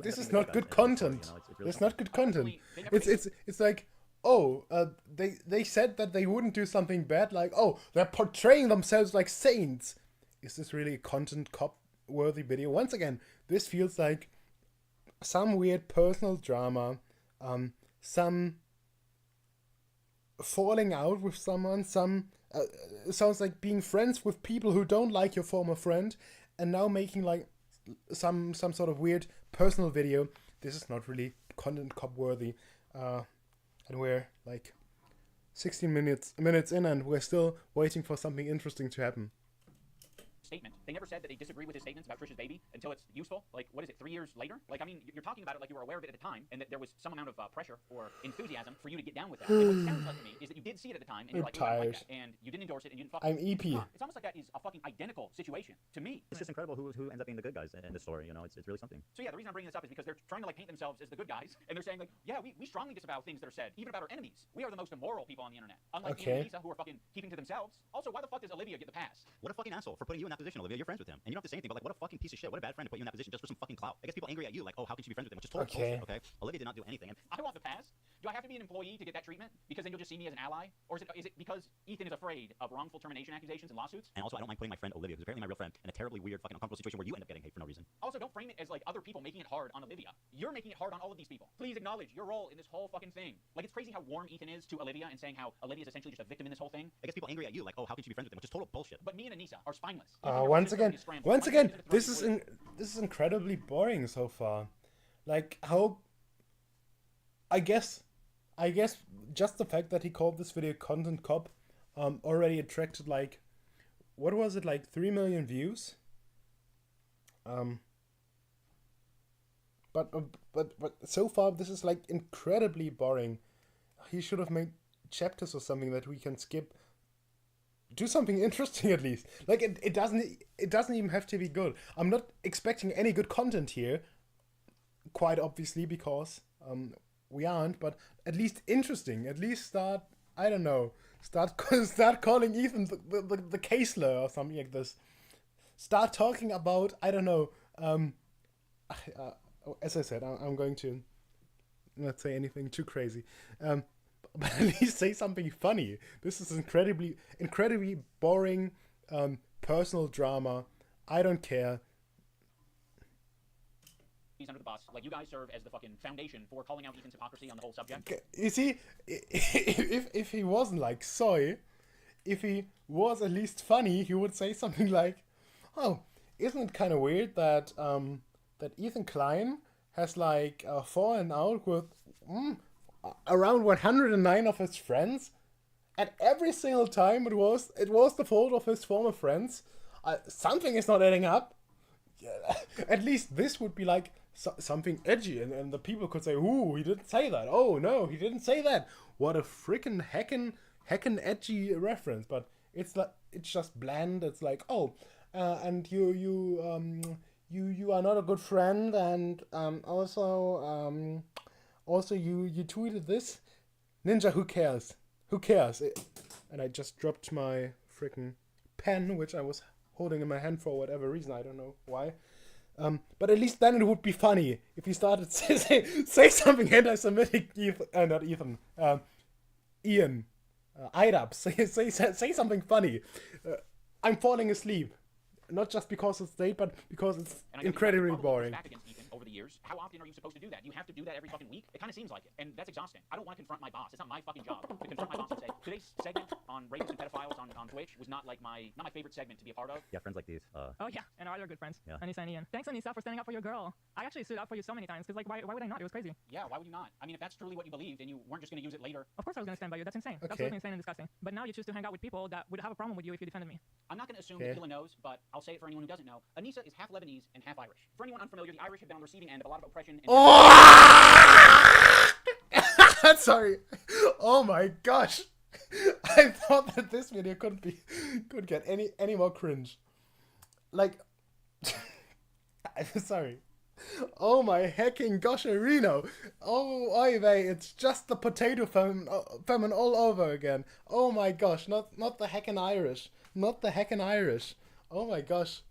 this is not good content. It's not good content. It's like, oh, they said that they wouldn't do something bad, like, oh, they're portraying themselves like saints. Is this really a content cop worthy video? Once again, this feels like some weird personal drama, some falling out with someone, sounds like being friends with people who don't like your former friend, and now making like some sort of weird personal video. This is not really content cop worthy, and we're like 16 minutes in, and we're still waiting for something interesting to happen. statement. They never said that they disagree with his statements about Trish's baby until it's useful. Like, what is it, 3 years later? Like, I mean, you're talking about it like you were aware of it at the time, and that there was some amount of pressure or enthusiasm for you to get down with that. And what it sounds like to me is that you did see it at the time, and you're like, "Ooh, I don't like that," and you didn't endorse it, and you didn't fuck I'm with it. EP. It's almost like that is a fucking identical situation to me. It's just incredible who ends up being the good guys in this story. You know, it's really something. So yeah, the reason I'm bringing this up is because they're trying to like paint themselves as the good guys, and they're saying like, yeah, we strongly disavow things that are said, even about our enemies. We are the most immoral people on the internet. Unlike Ian and Lisa, who are fucking keeping to themselves. Also, why the fuck does Olivia get the pass? What a fucking asshole for putting you in that position, Olivia. You're friends with him, and you don't have to say anything. But like, what a fucking piece of shit. What a bad friend to put you in that position just for some fucking clout. I guess people angry at you, like, oh, how can she be friends with him? Which is total bullshit. Okay, Olivia did not do anything. And I want the pass. Do I have to be an employee to get that treatment? Because then you'll just see me as an ally? Or is it because Ethan is afraid of wrongful termination accusations and lawsuits? also, I don't mind putting my friend Olivia, who's apparently my real friend, in a terribly weird, fucking uncomfortable situation where you end up getting hate for no reason. Also, don't frame it as like other people making it hard on Olivia. You're making it hard on all of these people. Please acknowledge your role in this whole fucking thing. Like, it's crazy how warm Ethan is to Olivia and saying how Olivia is essentially just a victim in this whole thing. I guess people angry at you, like, oh, how can she be friends with him? Which is total bullshit. But me and Anissa are spineless. Once again, this is incredibly boring so far. Like, how... I guess just the fact that he called this video Content Cop already attracted, like, what was it, like 3 million views? But so far this is like incredibly boring. He should have made chapters or something that we can skip. Do something interesting at least. Like, it doesn't even have to be good. I'm not expecting any good content here, quite obviously, because we aren't, but at least interesting. At least start, I don't know, start calling Ethan the Caseler or something like this. Start talking about, I don't know, as I said, I'm going to not say anything too crazy. But at least say something funny. This is incredibly boring personal drama. I don't care. He's under the bus. Like, you guys serve as the fucking foundation for calling out Ethan's hypocrisy on the whole subject. You see, if he wasn't like soy, if he was at least funny, he would say something like, "Oh, isn't it kind of weird that that Ethan Klein has like fallen out with around 109 of his friends, and every single time it was the fault of his former friends. Something is not adding up." Yeah, at least this would be like something edgy, and the people could say, "Ooh, he didn't say that. Oh no, he didn't say that. What a freaking heckin' edgy reference." But it's like, it's just bland. It's like, oh, and you are not a good friend, and also you tweeted this. Ninja, who cares? Who cares? And I just dropped my freaking pen, which I was holding in my hand for whatever reason. I don't know why. But at least then it would be funny if he started say something anti-Semitic. Not Ethan. Ian. IDAP. Say something funny. I'm falling asleep. Not just because it's late, but because it's incredibly boring. Back against Ethan over the years. How often are you supposed to do that? You have to do that every fucking week? It kind of seems like it, and that's exhausting. I don't want to confront my boss. It's not my fucking job to confront my boss and say, today's segment on rapists and pedophiles on Twitch was not like my favorite segment to be a part of. Yeah, friends like these. Oh yeah, and our other good friends, Yeah. Anissa and Ian. Thanks, Anissa, for standing up for your girl. I actually stood up for you so many times, because like, why would I not? It was crazy. Yeah, why would you not? I mean, if that's truly what you believed and you weren't just going to use it later. Of course I was going to stand by you. That's insane. That's Okay. absolutely insane and disgusting. But now you choose to hang out with people that would have a problem with you if you defended me. I'm not going to assume Okay. that Hila knows, but I'll say it for anyone who doesn't know. Anissa is half Lebanese and half Irish. For anyone unfamiliar, the Irish have been on the receiving end of a lot of oppression. And Sorry. Oh my gosh. I thought that this video could get any more cringe. Like, I'm sorry. Oh my hecking gosherino. Oh, oy vey, it's just the potato famine all over again. Oh my gosh, not the heckin' Irish. Not the heckin' Irish. Oh my gosh.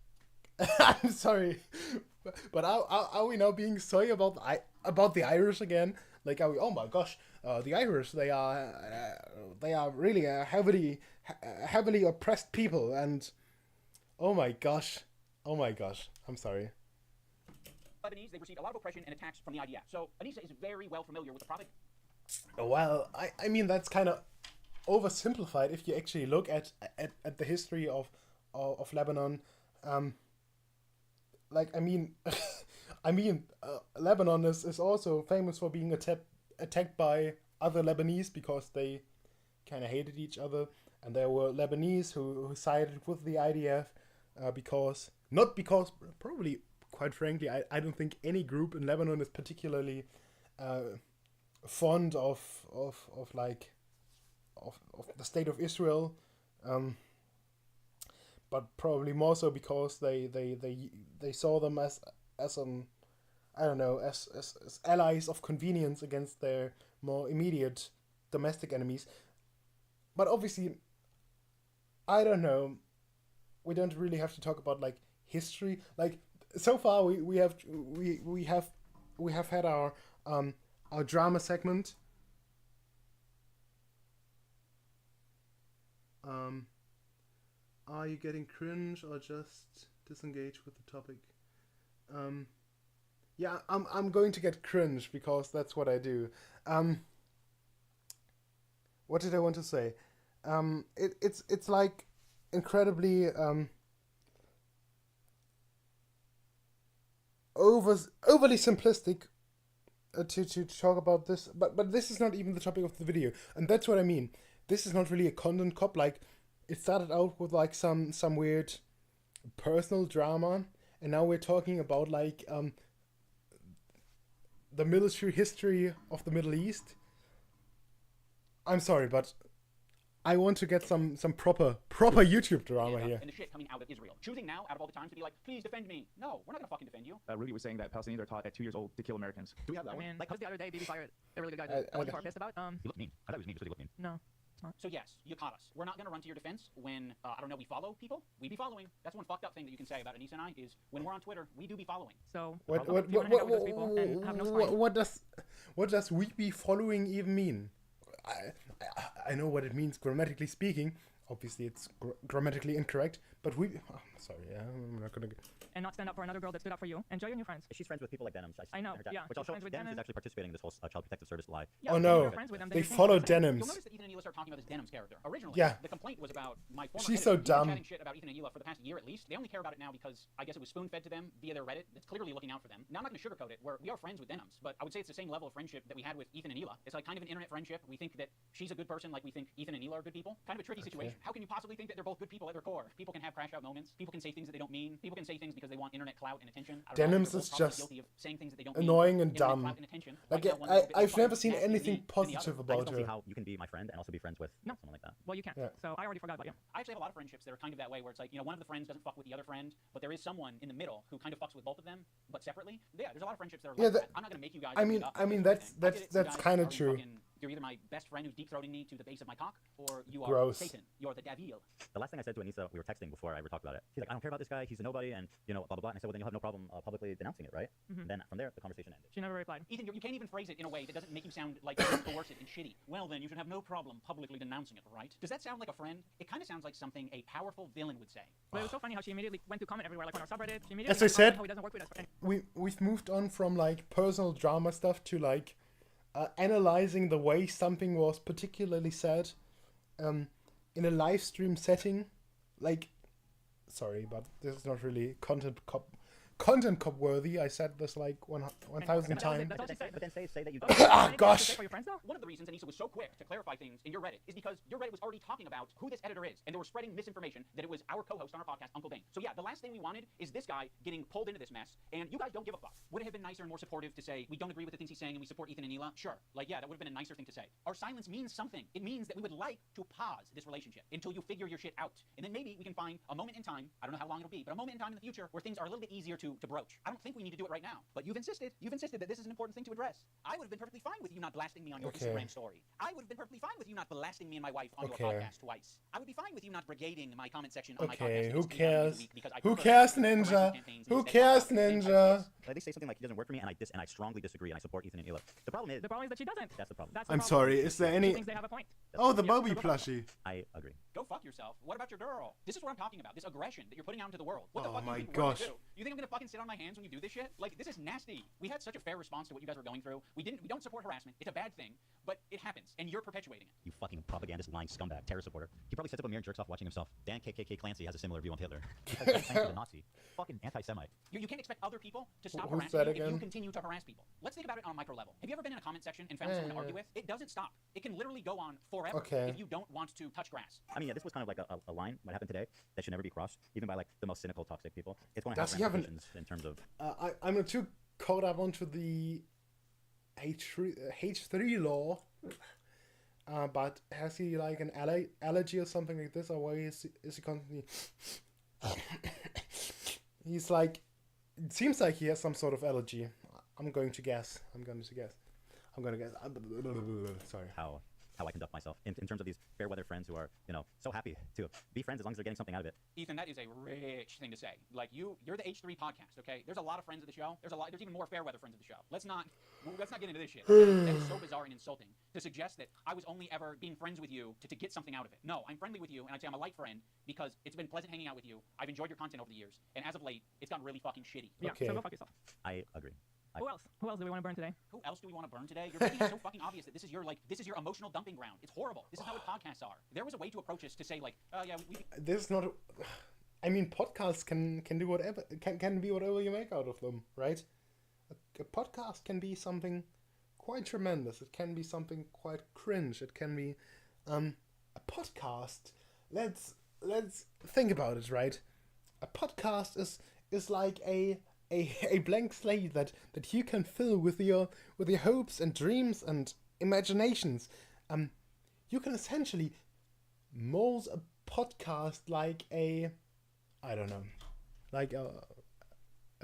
I'm sorry. But are we now being sorry about the Irish again? Like, are we, oh my gosh, the Irish, they are really a heavily oppressed people, and oh my gosh, I'm sorry. Lebanese, they've received a lot of oppression and attacks from the IDF. So Anissa is very well familiar with the propaganda. Well, I mean, that's kind of oversimplified if you actually look at the history of Lebanon. Like, I mean, Lebanon is also famous for being attacked by other Lebanese because they kind of hated each other, and there were Lebanese who sided with the IDF because probably quite frankly I don't think any group in Lebanon is particularly fond of the state of Israel, but probably more so because they saw them as I don't know, as allies of convenience against their more immediate domestic enemies. But obviously, I don't know, we don't really have to talk about like history. Like so far we have had our drama segment. Are you getting cringe or just disengage with the topic? Yeah, I'm going to get cringe because that's what I do. What did I want to say? It's like incredibly overly simplistic to talk about this, but this is not even the topic of the video, and that's what I mean. This is not really a content cop. Like, it started out with like some weird personal drama, and now we're talking about like the military history of the Middle East. I'm sorry, but I want to get some proper YouTube drama here. And the shit coming out of Israel. Choosing now, out of all the time, to be like, please defend me. No, we're not gonna fucking defend you. Rudy was saying that Palestinians are taught at 2 years old to kill Americans. Do we have that I one? mean, Like, just the other day, BB fired a really good guy I- that people are pissed about. he looked mean. I thought he was mean just because he looked mean. No, it's not. So yes, you caught us. We're not gonna run to your defense when, I don't know, we follow people. We be following. That's one fucked up thing that you can say about Anissa and I is when we're on Twitter, we do be following. So What if you wanna hang out with those people and have no spine, what does we be following even mean? I know what it means grammatically speaking. Obviously, it's grammatically incorrect. But sorry, I'm not gonna. and not stand up for another girl that stood up for you. Enjoy your new friends. She's friends with people like Denims. I know, her chat, yeah, which she's also friends with Denims is Denim. actually participating in this whole Child Protective Service lie. Yeah, Oh if no, you're friends with them, then they you can't follow do the same. Denims. You'll notice that Ethan and Ela start talking about this Denims character. Originally, Yeah. the complaint was about my former She's editor. so He's been dumb. chatting shit about Ethan and Ela for the past year at least. They only care about it now because I guess it was spoon-fed to them via their Reddit. It's clearly looking out for them. Now I'm not going to sugarcoat it. We are friends with Denims, but I would say it's the same level of friendship that we had with Ethan and Ela. It's like kind of an internet friendship. We think that she's a good person, like we think Ethan and Ela are good people. Kind of a tricky situation. How can you possibly think that they're both good people at their core? People can have crash out moments. People can say things that they don't mean. People can say things because they want internet clout and attention. I don't know, Denims they're is both probably just guilty of saying things that they don't annoying mean. and Internet dumb. clout and attention. Like, Right now, one's a bit I've fucking never seen nasty to anything me than the positive other. I about just don't see her. how you can be my friend and also be friends with No. someone like that. Well, you can't. Yeah. So I already forgot about you. I actually have a lot of friendships that are kind of that way, where it's like, you know, one of the friends doesn't fuck with the other friend, but there is someone in the middle who kind of fucks with both of them, but separately. Yeah, there's a lot of friendships that are like Yeah, that. I'm not gonna make you guys. I meet mean- up I mean, or that's- anything. I get it, you that's guys kinda are true. You're either my best friend who's deep throating me to the base of my cock, or you are Gross. Satan. You're the devil. The last thing I said to Anissa, we were texting before I ever talked about it. She's like, I don't care about this guy. He's a nobody, and you know, blah blah blah. And I said, well, then you'll have no problem publicly denouncing it, right? Mhm. Then from there, the conversation ended. She never replied. Ethan, you can't even phrase it in a way that doesn't make you sound like coercive and shitty. Well, then you should have no problem publicly denouncing it, right? Does that sound like a friend? It kind of sounds like something a powerful villain would say. But it was so funny how she immediately went to comment everywhere, like on our subreddit. She immediately As I went to comment said- how he doesn't work with us. And We've moved on from like personal drama stuff to like analyzing the way something was particularly said in a live stream setting. Like, sorry, but this is not really content cop worthy. I said this like 1,000 times. That's all she said. But then say that you Oh, don't. you have anything to gosh. say for your friends, though? One of the reasons Anissa was so quick to clarify things in your Reddit is because your Reddit was already talking about who this editor is, and they were spreading misinformation that it was our co-host on our podcast, Uncle Dane. So yeah, the last thing we wanted is this guy getting pulled into this mess, and you guys don't give a fuck. Would it have been nicer and more supportive to say, we don't agree with the things he's saying and we support Ethan and Ela? Sure. Like, yeah, that would have been a nicer thing to say. Our silence means something. It means that we would like to pause this relationship until you figure your shit out. And then maybe we can find a moment in time, I don't know how long it'll be, but a moment in time in the future where things are a little bit easier to broach. I don't think we need to do it right now, but you've insisted that this is an important thing to address. I would have been perfectly fine with you not blasting me on your Okay. Instagram story. I would have been perfectly fine with you not blasting me and my wife on Okay. your podcast twice. I would be fine with you not brigading my comment section on my podcast. Okay, at who least 3 times a cares? week because I Who prefer cares, harassment Ninja? campaigns Who instead of cares, things like Ninja? this. Like, they say something like he doesn't work for me, and I strongly disagree, and I support Ethan and Ela. The problem is The problem is that she doesn't. that's the problem. That's the I'm problem. sorry, is there She any... thinks they have a point. Oh, the Yeah, Bobby so go fuck plushie. I agree. Go fuck yourself. What about your girl? This is what I'm talking about. This aggression that you're putting out into the world. What the Oh fuck do my you think we're gonna gosh. do? You think I'm gonna fucking sit on my hands when you do this shit? Like, this is nasty. We had such a fair response to what you guys were going through. We don't support harassment. It's a bad thing, but it happens, and you're perpetuating it. You fucking propagandist, lying scumbag, terror supporter. He probably sits up a mirror and jerks off watching himself. Dan KKK Clancy has a similar view on Hitler. Because Dan Clancy's a Nazi. Fucking anti-Semite. You can't expect other people to stop Who's harassing that you if you again? continue to harass people. Let's think about it on a micro level. Have you ever been in a comment section and found someone to argue with? It doesn't stop. It can literally go on forever Okay. if you don't want to touch grass. I mean, me, this was kind of like a line, what happened today, that should never be crossed, even by like the most cynical, toxic people. It's going to have Does he have ramifications in terms of... I'm not too caught up onto the H3 law, but has he like an allergy or something like this, or why is he constantly... He's like... It seems like he has some sort of allergy. I'm going to guess. Sorry. How I conduct myself in terms of these fair weather friends who are, so happy to be friends as long as they're getting something out of it. Ethan, that is a rich thing to say. Like you're the H3 podcast, okay? There's a lot of friends of the show. There's even more fair weather friends of the show. Let's not get into this shit. That is so bizarre and insulting to suggest that I was only ever being friends with you to get something out of it. No, I'm friendly with you, and I'd say I'm a light friend because it's been pleasant hanging out with you. I've enjoyed your content over the years, and as of late, it's gotten really fucking shitty. Yeah, Okay. so go fuck yourself. I agree. Who else? Who else do we want to burn today? Who else do we want to burn today? You're making it so fucking obvious that this is your emotional dumping ground. It's horrible. This is not what podcasts are. There was a way to approach this to say like, oh yeah, we This is not. I mean, podcasts can do whatever can be whatever you make out of them, right? A podcast can be something quite tremendous. It can be something quite cringe. It can be a podcast. Let's think about it, right? A podcast is like a blank slate that you can fill with your hopes and dreams and imaginations. You can essentially mold a podcast like a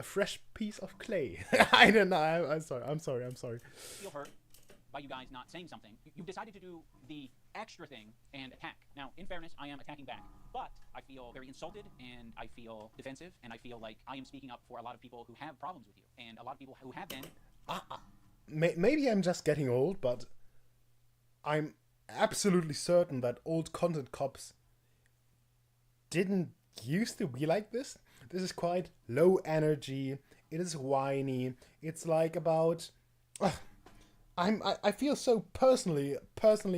fresh piece of clay. I don't know. I'm sorry. feel hurt by you guys not saying something. You've decided to do the extra thing and attack. Now, in fairness, I am attacking back, but I feel very insulted and I feel defensive and I feel like I am speaking up for a lot of people who have problems with you and a lot of people who have been. Maybe I'm just getting old, but I'm absolutely certain that old content cops didn't used to be like this. This is quite low energy. It is whiny. It's like about... I feel so personally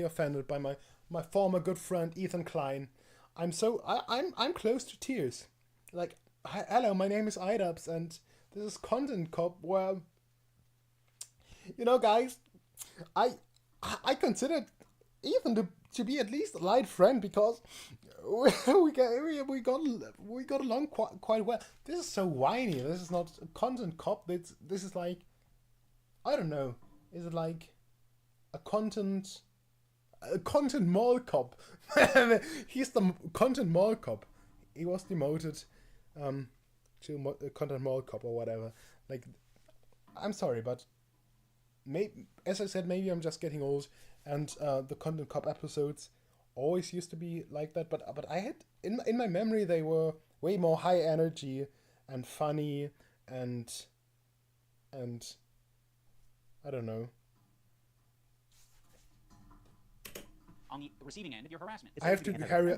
offended by my former good friend Ethan Klein. I'm close to tears. Like, hello, my name is Idubs, and this is Content Cop, where, guys, I considered Ethan to be at least a light friend because we got along quite well. This is so whiny. This is not a Content Cop. This is like, I don't know. Is it like a content mall cop? He's the content mall cop. He was demoted to a content mall cop or whatever. Like, I'm sorry, but as I said, maybe I'm just getting old, and the content cop episodes always used to be like that. But I had in my memory they were way more high energy and funny and I don't know. On the receiving end of your harassment. I have to hurry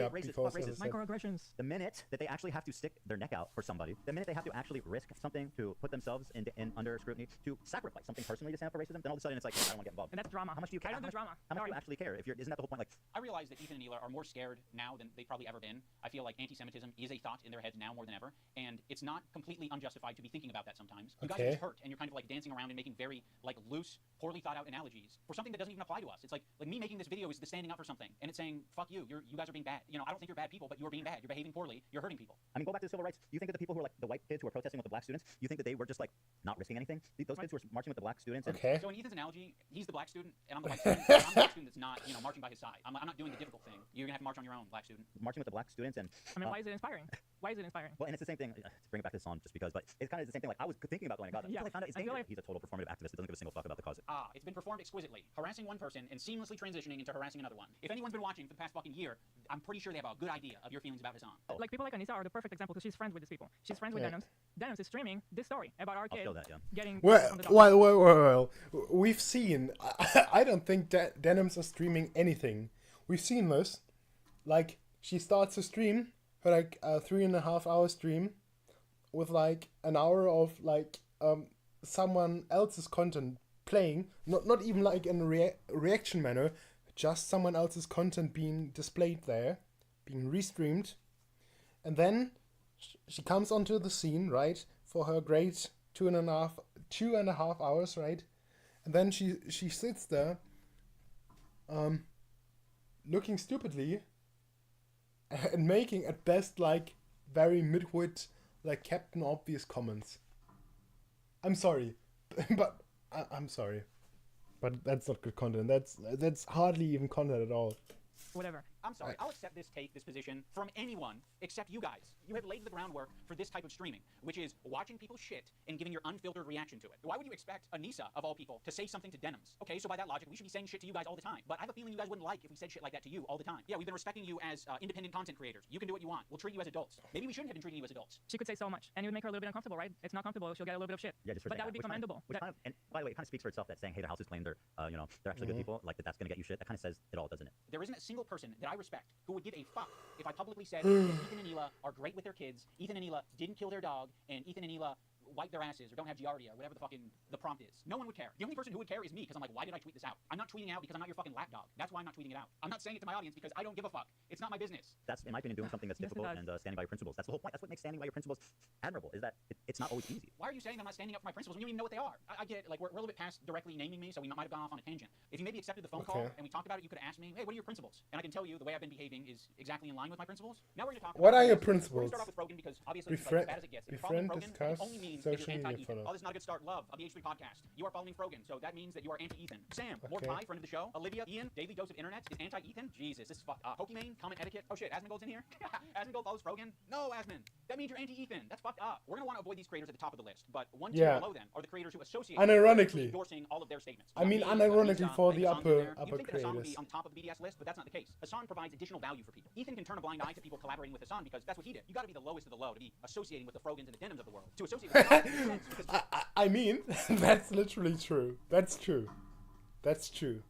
up before microaggressions. The minute that they actually have to stick their neck out for somebody, the minute they have to actually risk something to put themselves in under scrutiny, to sacrifice something personally to stand up for racism, then all of a sudden it's like, I don't want to get involved. And that's drama. How much do you care? I don't do drama. How much do you actually care? Isn't that the whole point? Like, I realize that Ethan and Neela are more scared now than they've probably ever been. I feel like anti-Semitism is a thought in their heads now more than ever, and it's not completely unjustified to be thinking about that sometimes. You guys are just hurt, and you're kind of like dancing around and making very like loose, poorly thought out analogies for something that doesn't even apply to us. It's like me making this video is the standing up for something, and it's saying, fuck you, you guys are being bad. I don't think you're bad people, but you're being bad. You're behaving poorly. You're hurting people. I mean, go back to the civil rights. You think that the people who are like the white kids who are protesting with the black students, you think that they were just like not risking anything? Those kids who are marching with the black students. Okay. So in Ethan's analogy, he's the black student, and I'm the white student. I'm the black student that's not, marching by his side. I'm not doing the difficult thing. You're gonna have to march on your own, black student. Marching with the black students, and I mean, why is it inspiring? Why is it inspiring? Well, and it's the same thing. To bring it back to the song, just because, but it's kind of the same thing. Like I was thinking about when I got that. Yeah. I found out it's I feel dangerous. like- He's a total performative activist that doesn't give a single fuck about the cause. It's been performed exquisitely, harassing one person and seamlessly transitioning into harassing another one. If anyone's been watching for the past fucking year, I'm pretty sure they have a good idea of your feelings about his song. Like people like Anissa are the perfect example because she's friends with these people. She's friends with Yeah. Denims. Denims is streaming this story about our kid show that, yeah. getting Well, from the doctor. well, we've seen. I don't think Denims are streaming anything. We've seen this. Like, she starts to stream her like 3.5 hour stream with like an hour of like someone else's content playing, not even like in a reaction manner, just someone else's content being displayed there, being restreamed, and then she comes onto the scene, right, for her great 2.5 hours, right, and then she sits there, looking stupidly and making at best like very midwit, like Captain Obvious comments. I'm sorry, but I'm sorry, but that's not good content. That's hardly even content at all. Whatever. I'm sorry, I'll accept this position from anyone except you guys. You have laid the groundwork for this type of streaming, which is watching people shit and giving your unfiltered reaction to it. Why would you expect Anissa, of all people, to say something to Denims? Okay, so by that logic, we should be saying shit to you guys all the time. But I have a feeling you guys wouldn't like if we said shit like that to you all the time. Yeah, we've been respecting you as independent content creators. You can do what you want. We'll treat you as adults. Maybe we shouldn't have been treating you as adults. She could say so much, and it would make her a little bit uncomfortable, right? It's not comfortable. She'll get a little bit of shit. Yeah, just for but that saying would be commendable. Which kind of, and by the way, it kind of speaks for itself that saying, hey, their house is claimed, they're, they're actually good people, like that's going to get you shit. That kind of says it all, doesn't it? There isn't a single person that I respect who would give a fuck if I publicly said that Ethan and Hila are great with their kids, Ethan and Hila didn't kill their dog, and Ethan and Hila wipe their asses or don't have giardia or whatever the prompt is. No one would care. The only person who would care is me, because I'm like, why did I tweet this out? I'm not tweeting out because I'm not your fucking lapdog. That's why I'm not tweeting it out. I'm not saying it to my audience because I don't give a fuck. It's not my business. That's, in my opinion, doing something that's Yes, it difficult does. and standing by your principles. That's the whole point. That's what makes standing by your principles admirable, is that it's not always easy. Why are you saying I'm not standing up for my principles when you don't even know what they are? I get it. Like, we're a little bit past directly naming me, so we might have gone off on a tangent. If you maybe accepted the phone call and we talked about it, you could have asked me, hey, what are your principles? And I can tell you the way I've been behaving is exactly in line with my principles. Now we're going to talk What about are your Rogan. We're principles? going to start off with Rogan because obviously it's Befriend- like as bad as it gets. And the problem with befriend, Rogan, discuss, it only means that you're social media anti-Ethan. follow. Oh, this is not a good start. Love of the H3 podcast. You are following Frogan, so that means that you are anti-Ethan. Sam, more Okay. pie, friend of the show. Olivia, Ian, daily dose of internet is anti-Ethan. Jesus, this is fucked up. Pokimane, comment etiquette. Oh shit, Asmongold's in here. Asmongold follows Frogan. No, Asmon. That means you're anti-Ethan. That's fucked up. We're gonna want to avoid these creators at the top of the list, but one tier Yeah. below them are the creators who associate Unironically. endorsing all of their statements. I mean, Me, unironically Hassan, for I think the Hassan's upper- in there. upper You'd think that Hassan would be creators. on top of the BDS list, but that's not the case. Hassan provides additional value for people. Ethan can turn a blind eye to people collaborating with Hassan because that's what he did. You got to be the lowest of the low to be associating with the Frogans and the Denims of the world. To associate with Hassan makes sense because I mean, that's literally true. That's true. That's true.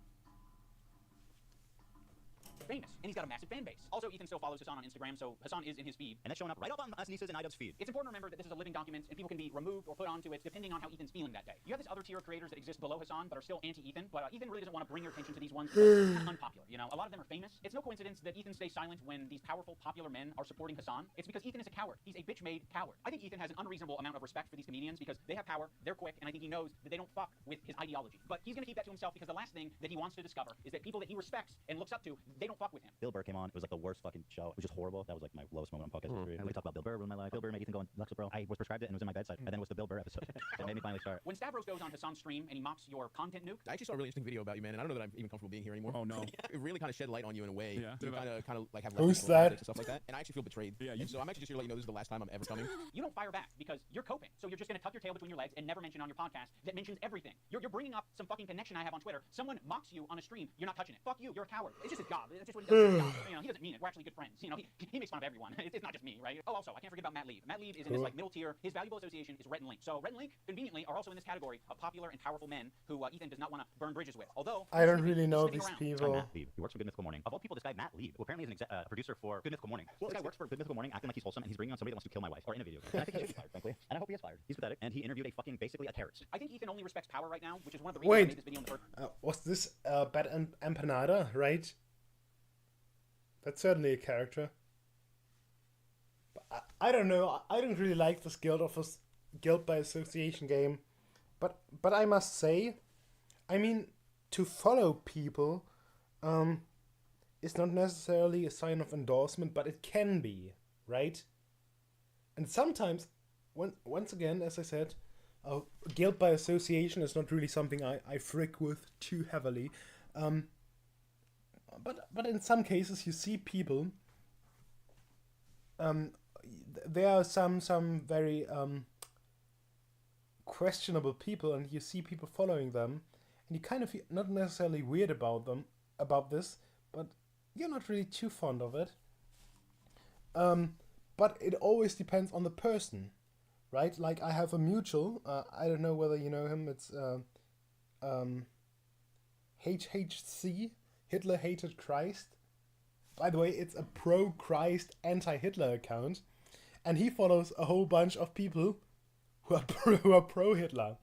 famous, and he's got a massive fan base. Also, Ethan still follows Hassan on Instagram, so Hassan is in his feed. And that's showing up right up on Anissa's and iDubbbz's feed. It's important to remember that this is a living document, and people can be removed or put onto it depending on how Ethan's feeling that day. You have this other tier of creators that exist below Hassan, but are still anti-Ethan, but Ethan really doesn't want to bring your attention to these ones because they're kind of unpopular, you know? A lot of them are famous. It's no coincidence that Ethan stays silent when these powerful, popular men are supporting Hassan. It's because Ethan is a coward. He's a bitch-made coward. I think Ethan has an unreasonable amount of respect for these comedians because they have power, they're quick, and I think he knows that they don't fuck with his ideology. But he's gonna keep that to himself because the last thing that he wants to discover is that people that he respects and looks up to, they don't fuck with him. Bill Burr came on. It was like the worst fucking show. It was just horrible. That was like my lowest moment on podcast history. We talked about Bill Burr ruined my life. Bill Burr made Ethan go on Lexapro. I was prescribed it and it was in my bedside. And then it was the Bill Burr episode. That made me finally start. When Stavros goes on Hassan's stream and he mocks your content nuke, I actually saw a really interesting video about you, man, and I don't know that I'm even comfortable being here anymore. Oh, no. It really kind of shed light on you in a way. Yeah. You kind of like have Who's leftist that? politics and stuff like that, and I actually feel betrayed. Yeah, And so I'm actually just here to let you know this is the last time I'm ever coming. you don't fire back because you're coping. So you're just going to tuck your tail between your legs and never mention on your podcast that mentions everything. You're bringing up some fucking connection I have on Twitter. Someone mocks you on a stream. You're not touching it. Fuck you. You're a coward. It's just his job. It's just what he does. It's his job. You know, he doesn't mean it. We're actually good friends. You know, he makes fun of everyone. It's not just me, right? Oh, also, I can't forget about Matt Lieb. Matt Lieb is in this like middle tier. His valuable association is Rhett and Link. So Rhett and Link, conveniently, are also in this category of popular and powerful men who Ethan does not want to burn bridges with. Although I don't really know sticking these around. people. Matt Lieb. He works for Good Mythical Morning. Of all people, this guy Matt Lieb, who apparently is a producer for Good Mythical Morning. This guy works for Good Mythical Morning, acting like he's wholesome, and he's bringing on somebody that wants to kill my wife or in a video game. And I think he should be fired, frankly. And I hope he is fired. He's pathetic, and he interviewed basically a terrorist. I think Ethan only respects power right now, which is one of the reasons I Wait, made this video in the first. was this Bad Empanada, right? That's certainly a character. But I don't know. I don't really like this guilt by association game, but I must say, I mean, to follow people, is not necessarily a sign of endorsement, but it can be, right? And sometimes, once again, as I said, guilt by association is not really something I frick with too heavily. But in some cases, you see people. There are some very questionable people, and you see people following them, and you kind of feel not necessarily weird about this, but you're not really too fond of it. But it always depends on the person, right? Like I have a mutual. I don't know whether you know him. It's HHC. Hitler Hated Christ. By the way, it's a pro-Christ, anti-Hitler account. And he follows a whole bunch of people who are pro-Hitler.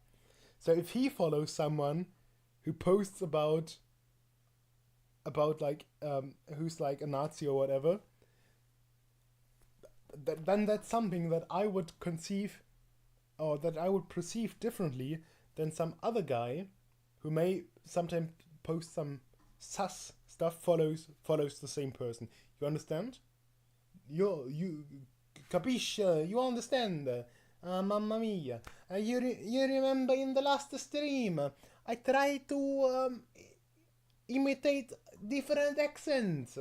So if he follows someone who posts about like, who's like a Nazi or whatever, then that's something that I would conceive, or that I would perceive differently than some other guy who may sometimes post some sus stuff follows the same person. You understand? You capisce? You understand? Mamma mia! You remember in the last stream, I tried to imitate different accents.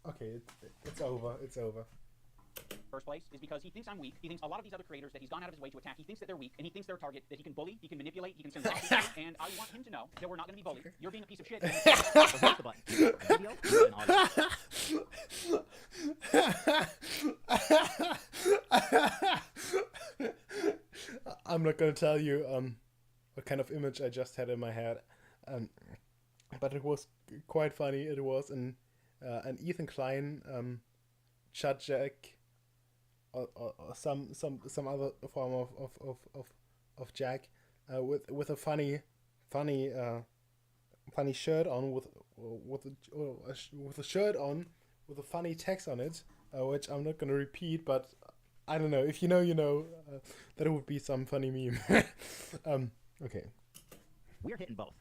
Okay, it's over. It's over. First place is because he thinks I'm weak. He thinks a lot of these other creators that he's gone out of his way to attack, he thinks that they're weak, and he thinks they're a target that he can bully, he can manipulate, he can send lawsuits to, and I want him to know that we're not going to be bullied. You're being a piece of shit. I'm not gonna tell you what kind of image I just had in my head, but it was quite funny. It was an Ethan Klein Chad Jack or some other form of Jack with a funny shirt on with a shirt on with a funny text on it, which I'm not gonna repeat, but I don't know. If you know, you know. That would be some funny meme. Okay. We're hitting both.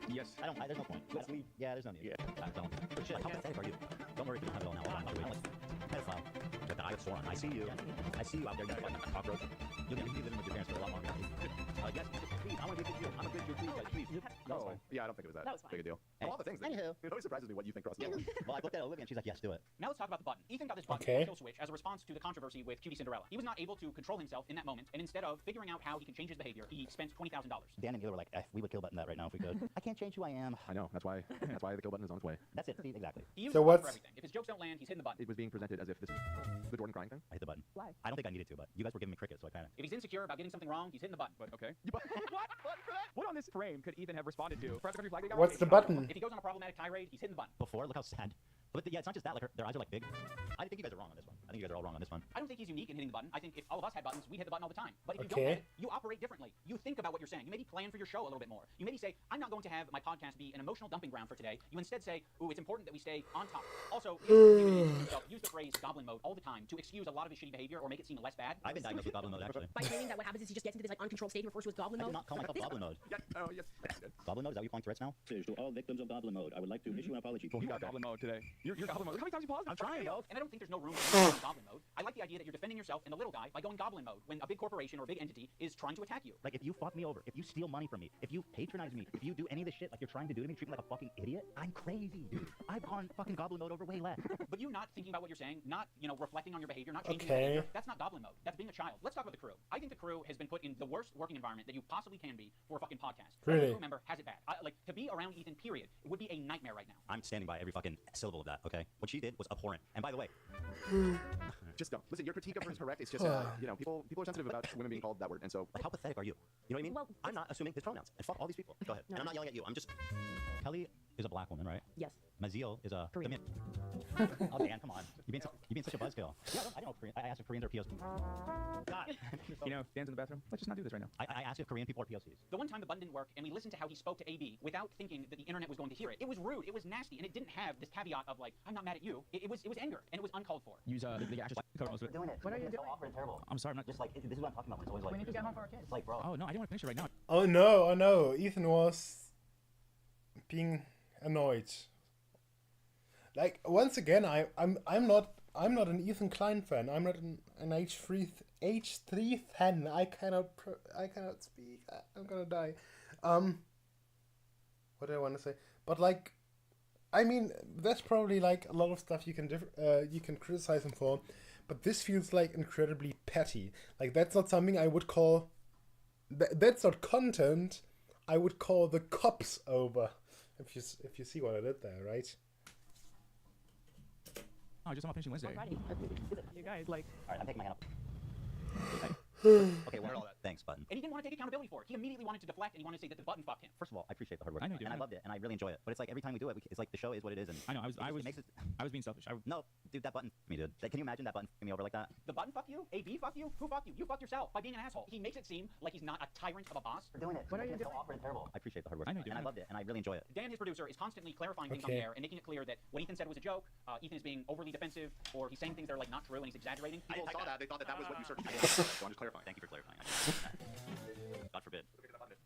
Yes. There's no point. Let's leave. Yeah, there's no need. Yeah. Don't. But shit, how pathetic are you? Don't worry if you don't have it all now. I'm like, pedophile. With the eye of Sauron. I see you. I see you out there, you fucking cockroach. You'll be living with your parents for a lot longer. Yes, please. I want to be a good Jew. I'm a good Jew, please. Like, please. Oh, yeah, I don't think it was that, big a deal. Of all the things, it always surprises me what you think crossed the line. Well, I looked at Olivia and she's like, yes, do it. Now let's talk about the button. Ethan got this button Okay. kill switch as a response to the controversy with Cutie Cinderella. He was not able to control himself in that moment, and instead of figuring out how he can change his behavior, he spent $20,000. Dan and Neil were like, we would kill button that right now if we could. I can't change who I am. I know, that's why the kill button is on its way. That's it, exactly. He used So the button for what's- everything. If his jokes don't land, he's hitting the button. It was being presented as if this was the Jordan crying thing. I hit the button. Why? I don't think I needed to, but you guys were giving me crickets, so I kind of... If he's insecure about getting something wrong, he's hitting the button. But okay. What on this frame could Ethan have responded to? Press the country flag. they got What's the right. button? If he goes on a problematic tirade, he's hitting the button. Before, look how sad. But yeah, it's not just that. Like their eyes are like big. I think you guys are wrong on this one. I think you guys are all wrong on this one. I don't think he's unique in hitting the button. I think if all of us had buttons, we hit the button all the time. But if you Okay. don't, hit it, you operate differently. You think about what you're saying. You maybe plan for your show a little bit more. You maybe say, I'm not going to have my podcast be an emotional dumping ground for today. You instead say, ooh, it's important that we stay on top. Also, use the phrase goblin mode all the time to excuse a lot of his shitty behavior or make it seem less bad. I've been diagnosed with goblin mode, actually. By claiming that what happens is he just gets into this like uncontrolled state and refers to as goblin I mode. do not call myself goblin mode. Yeah. Oh yes. Yes, you did. Goblin mode, is that what you're calling Tourette's now? To all victims of goblin mode, I would like to issue an apology. You got goblin mode today. You're goblin mode. Look how many times you paused. I'm trying, bro. And I don't think there's no room for goblin mode. I like the idea that you're defending yourself and the little guy by going goblin mode when a big corporation or a big entity is trying to attack you. Like, if you fuck me over, if you steal money from me, if you patronize me, if you do any of this shit like you're trying to do to me, treat me like a fucking idiot, I'm crazy, dude. I've gone fucking goblin mode over way less. But you not thinking about what you're saying, not, reflecting on your behavior, not changing Okay. your behavior, that's not goblin mode. That's being a child. Let's talk about the crew. I think the crew has been put in the worst working environment that you possibly can be for a fucking podcast. Every Really? crew member has it bad. To be around Ethan, period, it would be a nightmare right now. I'm standing by every fucking syllable of that, okay? What she did was abhorrent. And by the way, Just don't. Listen, your critique of her is correct. It's just, people are sensitive about women being called that word, and so... like, how pathetic are you? You know what I mean? Well, I'm not assuming his pronouns. And fuck all these people. Go ahead. No. And I'm not yelling at you. I'm just... Kelly is a black woman, right? Yes. Maziel is a... Korean. Oh, Dan, come on. You've been such a buzzkill. Yeah, I don't know Korean. I asked if Koreans are POCs. God. Dan's in the bathroom. Let's just not do this right now. I asked if Korean people are POCs. The one time the button didn't work and we listened to how he spoke to AB without thinking that the internet was going to hear it. It was rude, it was nasty, and it didn't have this caveat of like, I'm not mad at you. It was anger, and it was uncalled for. Use the actress cover most of it. Doing it. What are you It's so doing? awkward and terrible. I'm sorry, I'm not. Just like, this is what I'm talking about. It's always like... We need to get home for our kids. It's like, bro. Oh no, I didn't want to finish it right now. Oh no, Ethan was being annoyed. Like, once again, I'm not an Ethan Klein fan. I'm not an H3 fan. I cannot speak. I'm gonna die. What do I want to say? But like, I mean, that's probably like a lot of stuff you can criticize him for, but this feels like incredibly petty. Like, that's not something I would call. That's not content I would call the cops over. If you see what I did there, right? Oh, just not finishing Wednesday. Alrighty. You guys, like, Alright, I'm taking my hand up. Okay, well, thanks, button. And he didn't want to take accountability for it. He immediately wanted to deflect, and he wanted to say that the button fucked him. First of all, I appreciate the hard work. I know you do. And I loved it, and I really enjoy it. But it's like every time we do it, it's like the show is what it is. And I know. I was it makes it, being selfish. no, Dude, that button me, dude. Can you imagine that button fucking me over like that? The button fuck you? AB fuck you? Who fucked you? You fucked yourself by being an asshole. He makes it seem like he's not a tyrant of a boss. For doing it. What are you so doing? awkward and terrible. I appreciate the hard work. I know you do. And I loved it, and I really enjoy it. Dan, his producer, is constantly clarifying things on the air and making it clear that what Ethan said was a joke. Ethan is being overly defensive, or he's saying things that are like not true and he's exaggerating. People saw that. They thought that was what you searched for. So I'm just clarifying. Thank you for clarifying. God forbid.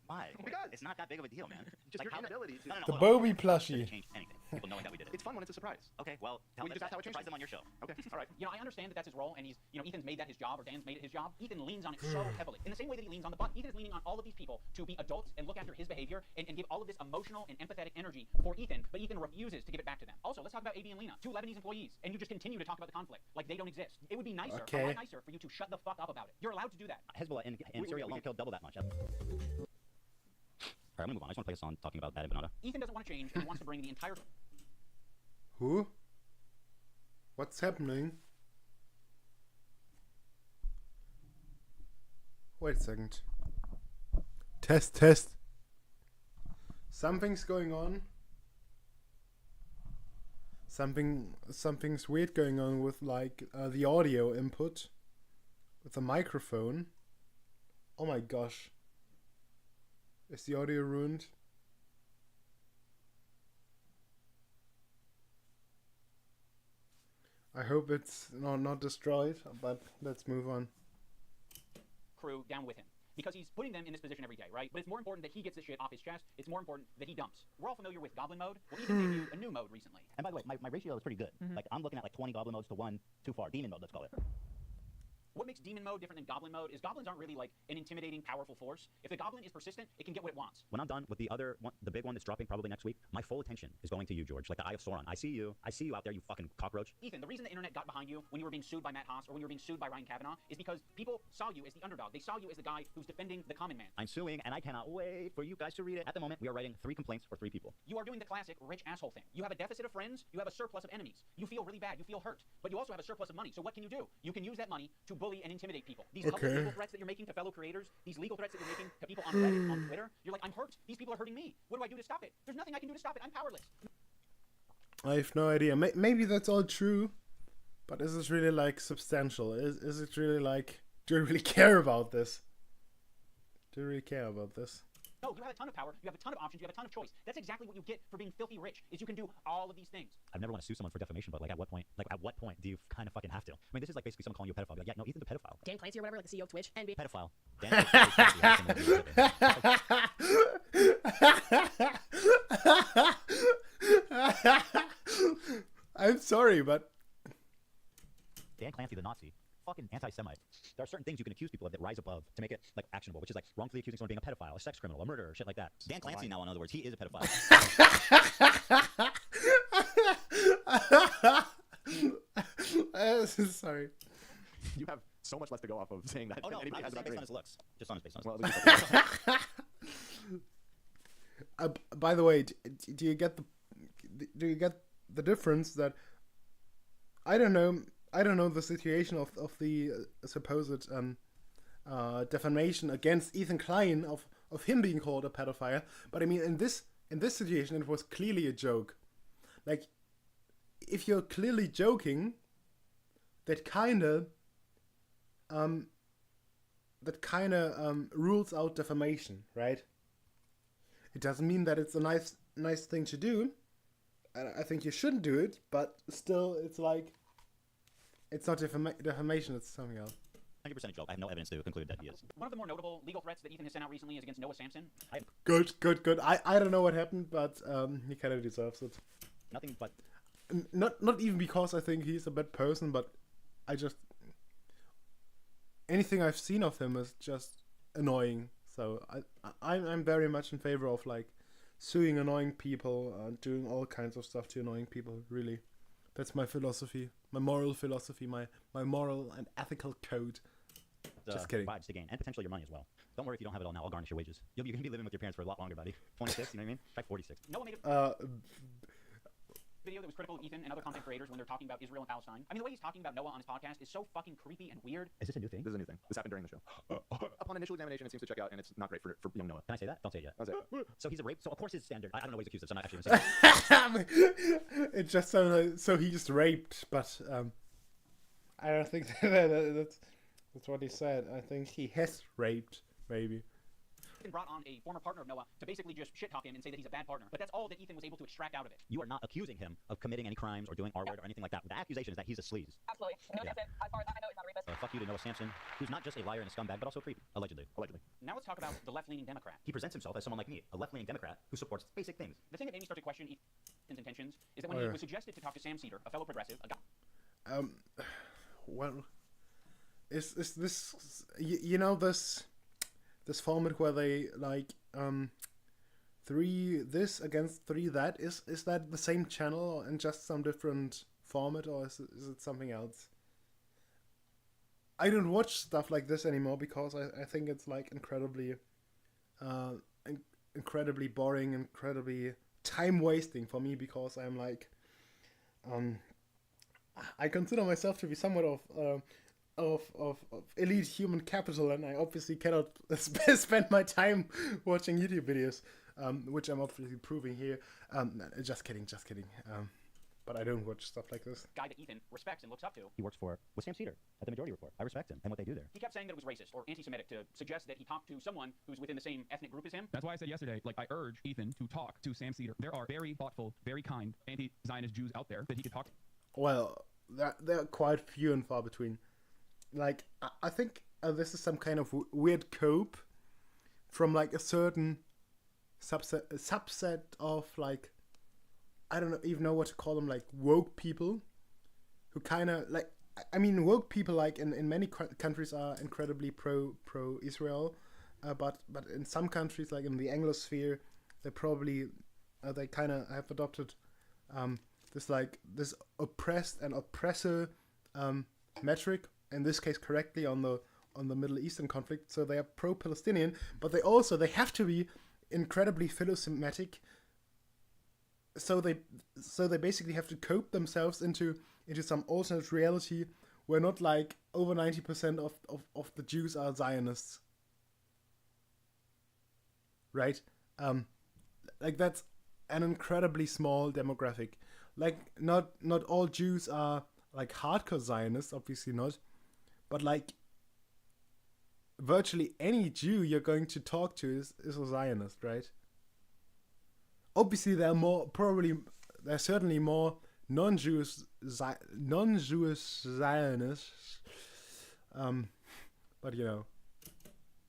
Why? Because it's not that big of a deal, man. Just your inability to. The Bobby plushie. Change anything. People knowing that we did it. It's fun when it's a surprise. Okay, well, Well, you just asked how it changed surprise them on your show. Okay, all right. You know, I understand that that's his role, and he's, you know, Ethan's made that his job, or Dan's made it his job. Ethan leans on it so heavily. In the same way that he leans on the button, Ethan is leaning on all of these people to be adults and look after his behavior and give all of this emotional and empathetic energy for Ethan, but Ethan refuses to give it back to them. Also, let's talk about AB and Lena, two Lebanese employees, and you just continue to talk about the conflict like they don't exist. It would be nicer, a lot nicer, for you to shut the fuck up about it. You're allowed to do that. Hezbollah and Syria alone killed double that much. Alright, I'm gonna move on. I just want to play a song talking about Bad and Banana. Ethan doesn't want to change and wants to bring the entire... Who? What's happening? Wait a second. Test. Something's going on. Something's weird going on with like the audio input with the microphone. Oh my gosh. Is the audio ruined? I hope it's not destroyed, but let's move on. Crew down with him. Because he's putting them in this position every day, right? But it's more important that he gets this shit off his chest. It's more important that he dumps. We're all familiar with Goblin Mode. Well, Ethan gave you a new mode recently. And by the way, my ratio is pretty good. Like, I'm looking at like 20 Goblin modes to 1 too far. Demon mode, let's call it. What makes Demon Mode different than Goblin Mode is goblins aren't really like an intimidating, powerful force. If the goblin is persistent, it can get what it wants. When I'm done with the other one, the big one that's dropping probably next week, my full attention is going to you, George. Like the Eye of Sauron. I see you out there, you fucking cockroach. Ethan, the reason the internet got behind you when you were being sued by Matt Haas or when you were being sued by Ryan Kavanaugh is because people saw you as the underdog. They saw you as the guy who's defending the common man. I'm suing, and I cannot wait for you guys to read it. At the moment, we are writing 3 complaints for 3 people. You are doing the classic rich asshole thing. You have a deficit of friends, you have a surplus of enemies. You feel really bad, you feel hurt, but you also have a surplus of money. So what can you do? You can use that money to bully and intimidate people. These public legal threats that you're making to fellow creators, these legal threats that you're making to people on Reddit, on Twitter, you're like, I'm hurt. These people are hurting me. What do I do to stop it? There's nothing I can do to stop it. I'm powerless. I have no idea. Maybe that's all true, but is it really like substantial? Is it really like, do you really care about this? Do you really care about this? No, you have a ton of power, you have a ton of options, you have a ton of choice. That's exactly what you get for being filthy rich, is you can do all of these things. I've never want to sue someone for defamation, but like at what point do you kind of fucking have to? I mean, this is like basically someone calling you a pedophile. Like, yeah, no, Ethan's a pedophile. Dan Clancy or whatever, like the CEO of Twitch. And Pedophile. I'm sorry, but Dan Clancy, the Nazi. Fucking anti-Semite. There are certain things you can accuse people of that rise above to make it like actionable, which is like wrongfully accusing someone of being a pedophile, a sex criminal, a murderer, shit like that. Dan Clancy now, in other words, he is a pedophile. Sorry. You have so much less to go off of saying that. Oh no, anybody has not about based on Green. his looks, just on his face. By the way, do you get the difference that I don't know the situation of the supposed defamation against Ethan Klein of him being called a pedophile, but I mean in this situation it was clearly a joke. Like, if you're clearly joking, that kind of rules out defamation, right? It doesn't mean that it's a nice thing to do. I think you shouldn't do it, but still, it's like, it's not defamation, it's something else. 100% a joke. I have no evidence to conclude that he is. One of the more notable legal threats that Ethan has sent out recently is against Noah Sampson. Good. I don't know what happened, but he kind of deserves it. Nothing but... Not even because I think he's a bad person, but I just... anything I've seen of him is just annoying. So I'm very much in favor of like suing annoying people, doing all kinds of stuff to annoying people. Really, that's my philosophy, my moral philosophy, my moral and ethical code. Just kidding. Vibes to gain, and potentially your money as well. Don't worry if you don't have it all now. I'll garnish your wages. You can be living with your parents for a lot longer, buddy. 26, you know what I mean? Try 46. Noah made video that was critical of Ethan and other content creators when they're talking about Israel and Palestine. I mean, the way he's talking about Noah on his podcast is so fucking creepy and weird. Is this a new thing? This is a new thing. This happened during the show. Upon initial examination, it seems to check out, and it's not great for young Noah. Can I say that? Don't say it yet. I'll say it. So he's a rape. So of course his standard. I don't know what he's accused of. So I'm not actually gonna say It just sounded like, so he's raped, but I don't think that's what he said. I think he has raped, maybe. Ethan brought on a former partner of Noah to basically just shit talk him and say that he's a bad partner. But that's all that Ethan was able to extract out of it. You are not accusing him of committing any crimes or doing R-word or anything like that. The accusation is that he's a sleaze. Absolutely. No, Yeah. Samson, as far as I know, is not a rapist. Fuck you to Noah Sampson, who's not just a liar and a scumbag, but also creepy. Allegedly. Now let's talk about the left-leaning Democrat. He presents himself as someone like me, a left-leaning Democrat who supports basic things. The thing that made me start to question Ethan's intentions is that when he was suggested to talk to Sam Cedar, a fellow progressive, a guy... Well, is this you know this format where they like 3 this against 3 that, is that the same channel and just some different format, or is it something else? I don't watch stuff like this anymore because I think it's like incredibly boring, incredibly time wasting for me, because I'm like I consider myself to be somewhat of elite human capital, and I obviously cannot spend my time watching YouTube videos, which I'm obviously proving here. Just kidding. But I don't watch stuff like this. Guy that Ethan respects and looks up to. He works with Sam Cedar at the Majority Report. I respect him and what they do there. He kept saying that it was racist or anti-Semitic to suggest that he talked to someone who's within the same ethnic group as him. That's why I said yesterday, like, I urge Ethan to talk to Sam Cedar. There are very thoughtful, very kind anti-Zionist Jews out there that he could talk to. Well, they're quite few and far between. Like, I think this is some kind of weird cope from like a certain subset of, like, I don't even know what to call them, like woke people who kind of like, I mean, woke people like in many countries are incredibly pro-Israel, but in some countries, like in the Anglosphere, they probably they kind of have adopted this oppressed and oppressor metric, in this case correctly on the Middle Eastern conflict. So they are pro-Palestinian, but they have to be incredibly philosemitic. So they basically have to cope themselves into some alternate reality where not like over 90% of the Jews are Zionists. Right? Like that's an incredibly small demographic. Like not all Jews are like hardcore Zionists, obviously not. But like virtually any Jew you're going to talk to is a Zionist, right? Obviously, there are certainly more non-Jewish Zionists, but you know.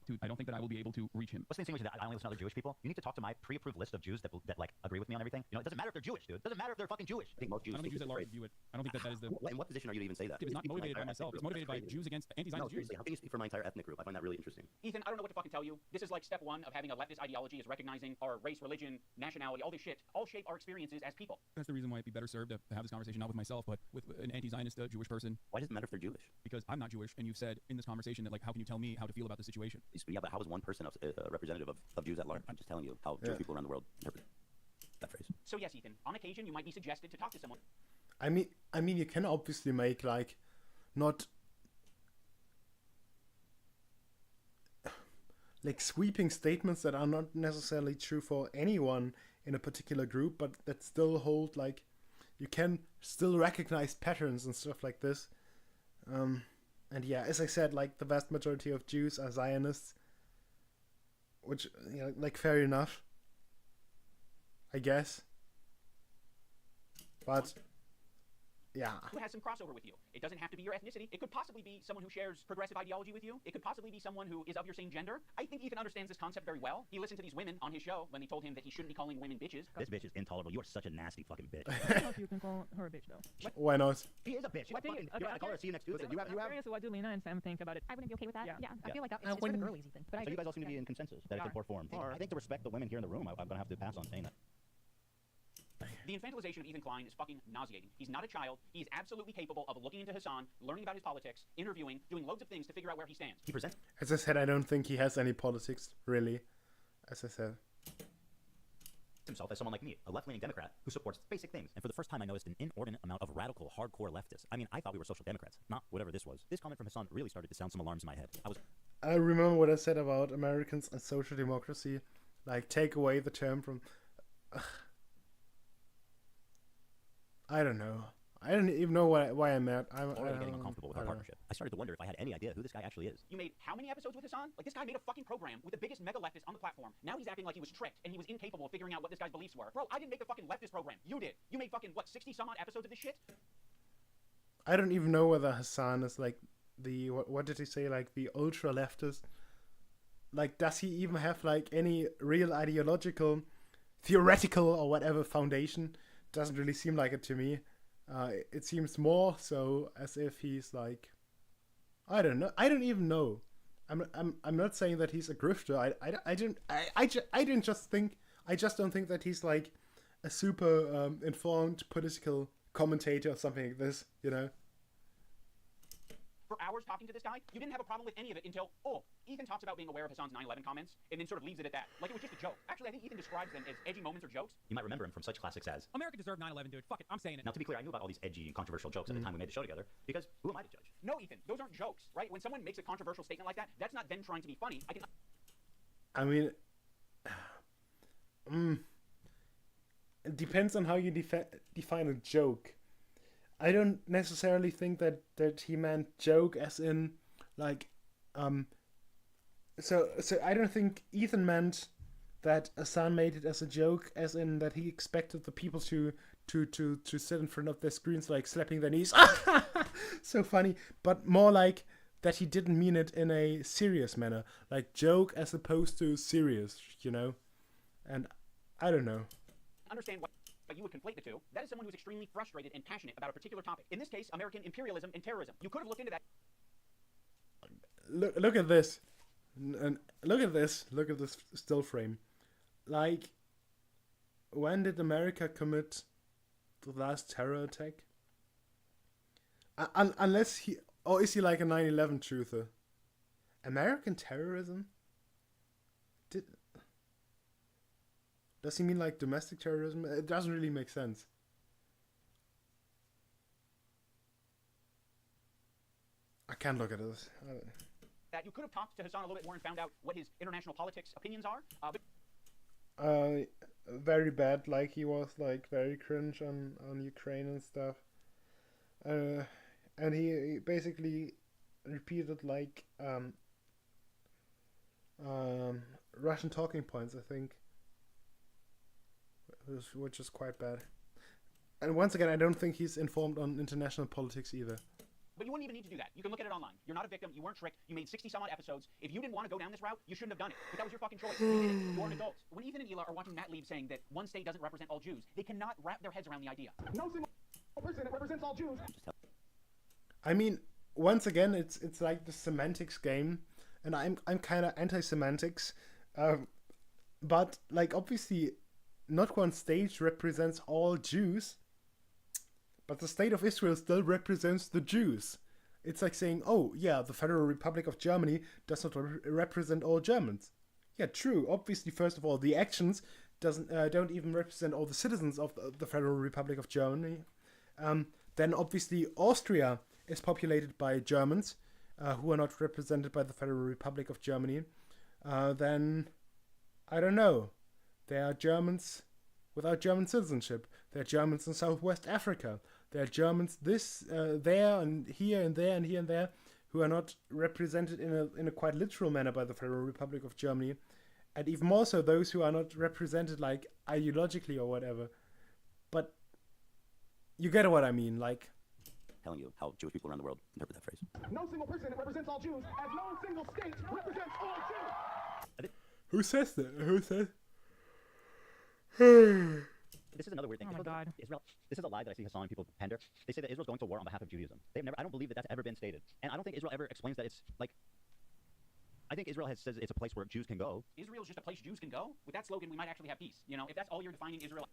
Dude, I don't think that I will be able to reach him. What's the insinuation that I only listen to other Jewish people? You need to talk to my pre-approved list of Jews that like agree with me on everything. You know, it doesn't matter if they're Jewish, dude. It doesn't matter if they're fucking Jewish. I think most Jews. I don't think Jews at large view it. I don't think that is the. In what position are you to even say that? Dude, it's not motivated by myself. It's motivated by Jews against anti-Zionist Jews. How can you speak for my entire ethnic group? I find that really interesting. Ethan, I don't know what to fucking tell you. This is like step 1 of having a leftist ideology, is recognizing our race, religion, nationality, all this shit, all shape our experiences as people. That's the reason why it'd be better served to have this conversation not with myself, but with an anti-Zionist Jewish person. Why does it matter if they're Jewish? Because I'm not Jewish, and you've said in this conversation that, like, how can you tell me how to feel about the situation? Yeah, but how is one person representative of Jews at large? I'm just telling you how Jewish people around the world interpret that phrase. So yes, Ethan, on occasion you might be suggested to talk to someone. I mean, you can obviously make like not like sweeping statements that are not necessarily true for anyone in a particular group, but that still hold, like, you can still recognize patterns and stuff like this. And yeah, as I said, like, the vast majority of Jews are Zionists, which, you know, like, fair enough, I guess. But yeah. Who has some crossover with you. It doesn't have to be your ethnicity. It could possibly be someone who shares progressive ideology with you. It could possibly be someone who is of your same gender. I think Ethan understands this concept very well. He listened to these women on his show when they told him that he shouldn't be calling women bitches. This bitch is intolerable. You are such a nasty fucking bitch. I don't know if you can call her a bitch, though. Why not? She is a bitch. What do you- You're gonna call her. See you next Tuesday. You have. Curious what do Lena and Sam think about it? I wouldn't be okay with that. Yeah. I feel like that I it's for the wouldn't- girlies, Ethan. But I So you agree. guys all seem to be in consensus that it's in poor form. I think to respect the women here in the room, I'm gonna have to pass on saying that. The infantilization of Ethan Klein is fucking nauseating. He's not a child. He's absolutely capable of looking into Hassan, learning about his politics, interviewing, doing loads of things to figure out where he stands. He presents. As I said, I don't think he has any politics, really. As I said. himself as someone like me, a left-leaning Democrat who supports basic things. And for the first time, I noticed an inordinate amount of radical, hardcore leftists. I mean, I thought we were social democrats, not whatever this was. This comment from Hassan really started to sound some alarms in my head. I remember what I said about Americans and social democracy. Like, take away the term from... I don't know. I don't even know why I'm mad. I'm already getting uncomfortable with our partnership. I started to wonder if I had any idea who this guy actually is. You made how many episodes with Hassan? Like, this guy made a fucking program with the biggest mega leftist on the platform. Now he's acting like he was tricked and he was incapable of figuring out what this guy's beliefs were. Bro, I didn't make the fucking leftist program. You did. You made fucking, what, 60 some odd episodes of this shit? I don't even know whether Hassan is like the... What did he say? Like, the ultra leftist? Like, does he even have, like, any real ideological, theoretical, or whatever foundation? Doesn't really seem like it to me. It seems more so as if he's like, I don't know. I don't even know. I'm not saying that he's a grifter. I just don't think that he's like a super informed political commentator or something like this, you know. For hours talking to this guy, you didn't have a problem with any of it until, Ethan talks about being aware of Hassan's 9/11 comments, and then sort of leaves it at that. Like it was just a joke. Actually, I think Ethan describes them as edgy moments or jokes. You might remember him from such classics as... America deserved 9/11, dude. Fuck it, I'm saying it. Now, to be clear, I knew about all these edgy and controversial jokes at the time we made the show together, because who am I to judge? No, Ethan, those aren't jokes, right? When someone makes a controversial statement like that, that's not them trying to be funny. I mean... It depends on how you define a joke. I don't necessarily think that he meant joke as in, like, so I don't think Ethan meant that Hassan made it as a joke, as in that he expected the people to sit in front of their screens, like, slapping their knees. So funny. But more like that he didn't mean it in a serious manner. Like, joke as opposed to serious, you know? And I don't know. Understand what... But you would conflate the two. That is someone who's extremely frustrated and passionate about a particular topic. In this case, American imperialism and terrorism. You could have looked into that. Look at this. And look at this. Look at this still frame. Like, when did America commit the last terror attack? Unless he... Or is he like a 9/11 truther? American terrorism? Does he mean like domestic terrorism? It doesn't really make sense. I can't look at this. That you could have talked to Hassan a little bit more and found out what his international politics opinions are. Very bad. Like, he was like very cringe on Ukraine and stuff. And he basically repeated like Russian talking points, I think. Which is quite bad. And once again, I don't think he's informed on international politics either. But you wouldn't even need to do that. You can look at it online. You're not a victim. You weren't tricked. You made 60 some odd episodes. If you didn't want to go down this route, you shouldn't have done it. But that was your fucking choice. You did it. You're an adult. When Ethan and Hila are watching Matt Lieb saying that one state doesn't represent all Jews, they cannot wrap their heads around the idea. No single person represents all Jews. I mean, once again, it's like the semantics game, and I'm kind of anti-semantics, but like obviously, not one state represents all Jews, but the state of Israel still represents the Jews. It's like saying, oh yeah, the Federal Republic of Germany does not represent all Germans. Yeah, true. Obviously, first of all, the actions don't even represent all the citizens of the Federal Republic of Germany. Then obviously Austria is populated by Germans who are not represented by the Federal Republic of Germany. Then, I don't know. There are Germans without German citizenship. There are Germans in Southwest Africa. There are Germans there, and here and there and here and there, who are not represented in a quite literal manner by the Federal Republic of Germany. And even more so, those who are not represented, like, ideologically or whatever. But you get what I mean, like... Telling you how Jewish people around the world interpret that phrase. No single person represents all Jews, as no single state represents all Jews. Who says that? Who says... This is another weird thing. Oh my God. Israel, this is a lie that I see Hassan and people pander. They say that Israel's going to war on behalf of Judaism. I don't believe that that's ever been stated. And I don't think Israel ever explains that it's, like... I think Israel says it's a place where Jews can go. Israel's just a place Jews can go? With that slogan, we might actually have peace. You know, if that's all you're defining Israel...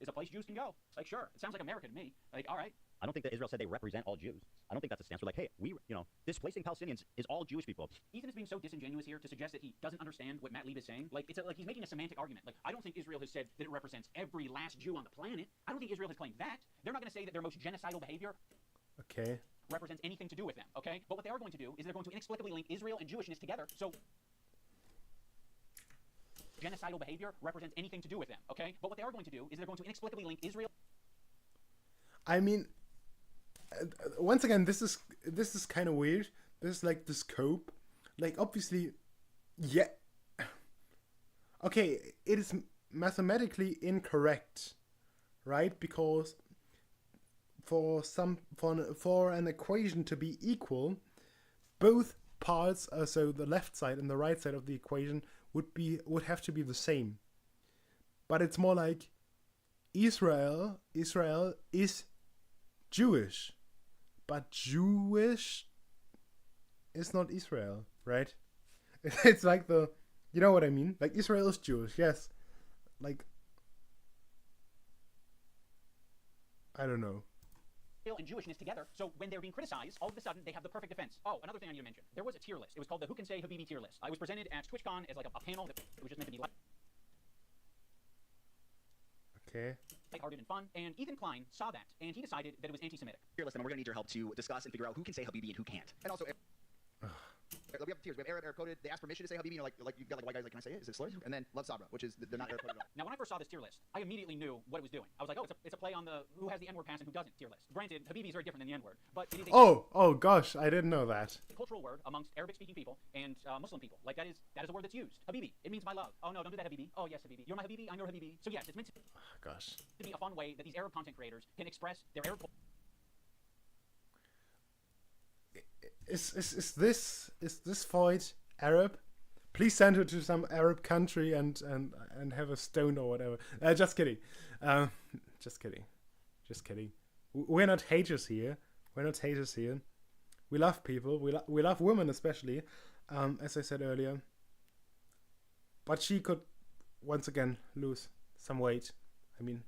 is a place Jews can go. Like, sure, it sounds like America to me. Like, all right. I don't think that Israel said they represent all Jews. I don't think that's a stance. We're like, hey, displacing Palestinians is all Jewish people. Ethan is being so disingenuous here to suggest that he doesn't understand what Matt Lieb is saying. Like, like he's making a semantic argument. Like, I don't think Israel has said that it represents every last Jew on the planet. I don't think Israel has claimed that. They're not going to say that their most genocidal behavior represents anything to do with them, okay? But what they are going to do is they're going to inexplicably link Israel and Jewishness together. So genocidal behavior represents anything to do with them, okay? But what they are going to do is they're going to inexplicably link Israel. I mean, once again, this is kind of weird. This is like the scope. Like, obviously, yeah. Okay, it is mathematically incorrect, right? Because for an equation to be equal, both parts, so the left side and the right side of the equation would have to be the same. But it's more like Israel is Jewish, but Jewish is not Israel, right? It's like you know what I mean? Like, Israel is Jewish, yes. Like, I don't know. And Jewishness together, so when they're being criticized, all of a sudden they have the perfect defense. Oh, another thing I need to mention. There was a tier list. It was called the Who Can Say Habibi tier list. I was presented at TwitchCon as like a panel that it was just meant to be lighthearted and fun, and Ethan Klein saw that, and he decided that it was anti-Semitic. Tier list, and we're going to need your help to discuss and figure out who can say Habibi and who can't. And also, we have tiers. We have Arab coded. They ask permission to say Habibi. Like you've got like white guys like, can I say it? Is it slurs? And then Love Sabra, which is they're not Arab coded at all. Now, when I first saw this tier list, I immediately knew what it was doing. I was like, oh, it's a play on the who has the N-word pass and who doesn't tier list. Granted, Habibi is very different than the N-word, but it is a oh gosh, I didn't know that. cultural word amongst Arabic-speaking people and Muslim people. Like, that is a word that's used. Habibi. It means my love. Oh no, don't do that, Habibi. Oh yes, Habibi. You're my Habibi. I'm your Habibi. So yes, it's meant to be a fun way that these Arab content creators can express their Arab culture. Is this fight Arab? Please send it to some Arab country and have a stone or whatever. Just kidding. Just kidding. We're not haters here. We love people. We love women especially, as I said earlier. But she could once again lose some weight. I mean,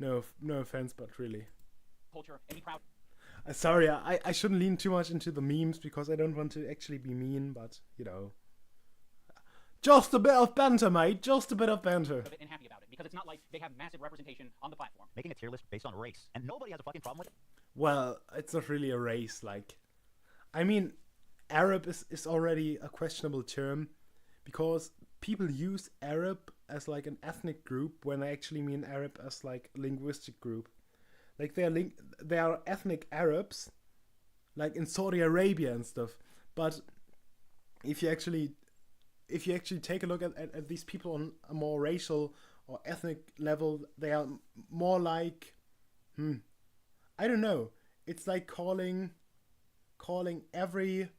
no offense, but really. Culture and be proud. Sorry, I shouldn't lean too much into the memes because I don't want to actually be mean, but, you know. Just a bit of banter, mate. Just a bit of banter. And happy about it, because it's not like they have massive representation on the platform. Making a tier list based on race, and nobody has a fucking problem with it. Well, it's not really a race, like. I mean, Arab is already a questionable term, because people use Arab as like an ethnic group when they actually mean Arab as like a linguistic group. Like, they are ethnic Arabs, like in Saudi Arabia and stuff. But if you actually take a look at these people on a more racial or ethnic level, they are more like, I don't know. It's like calling every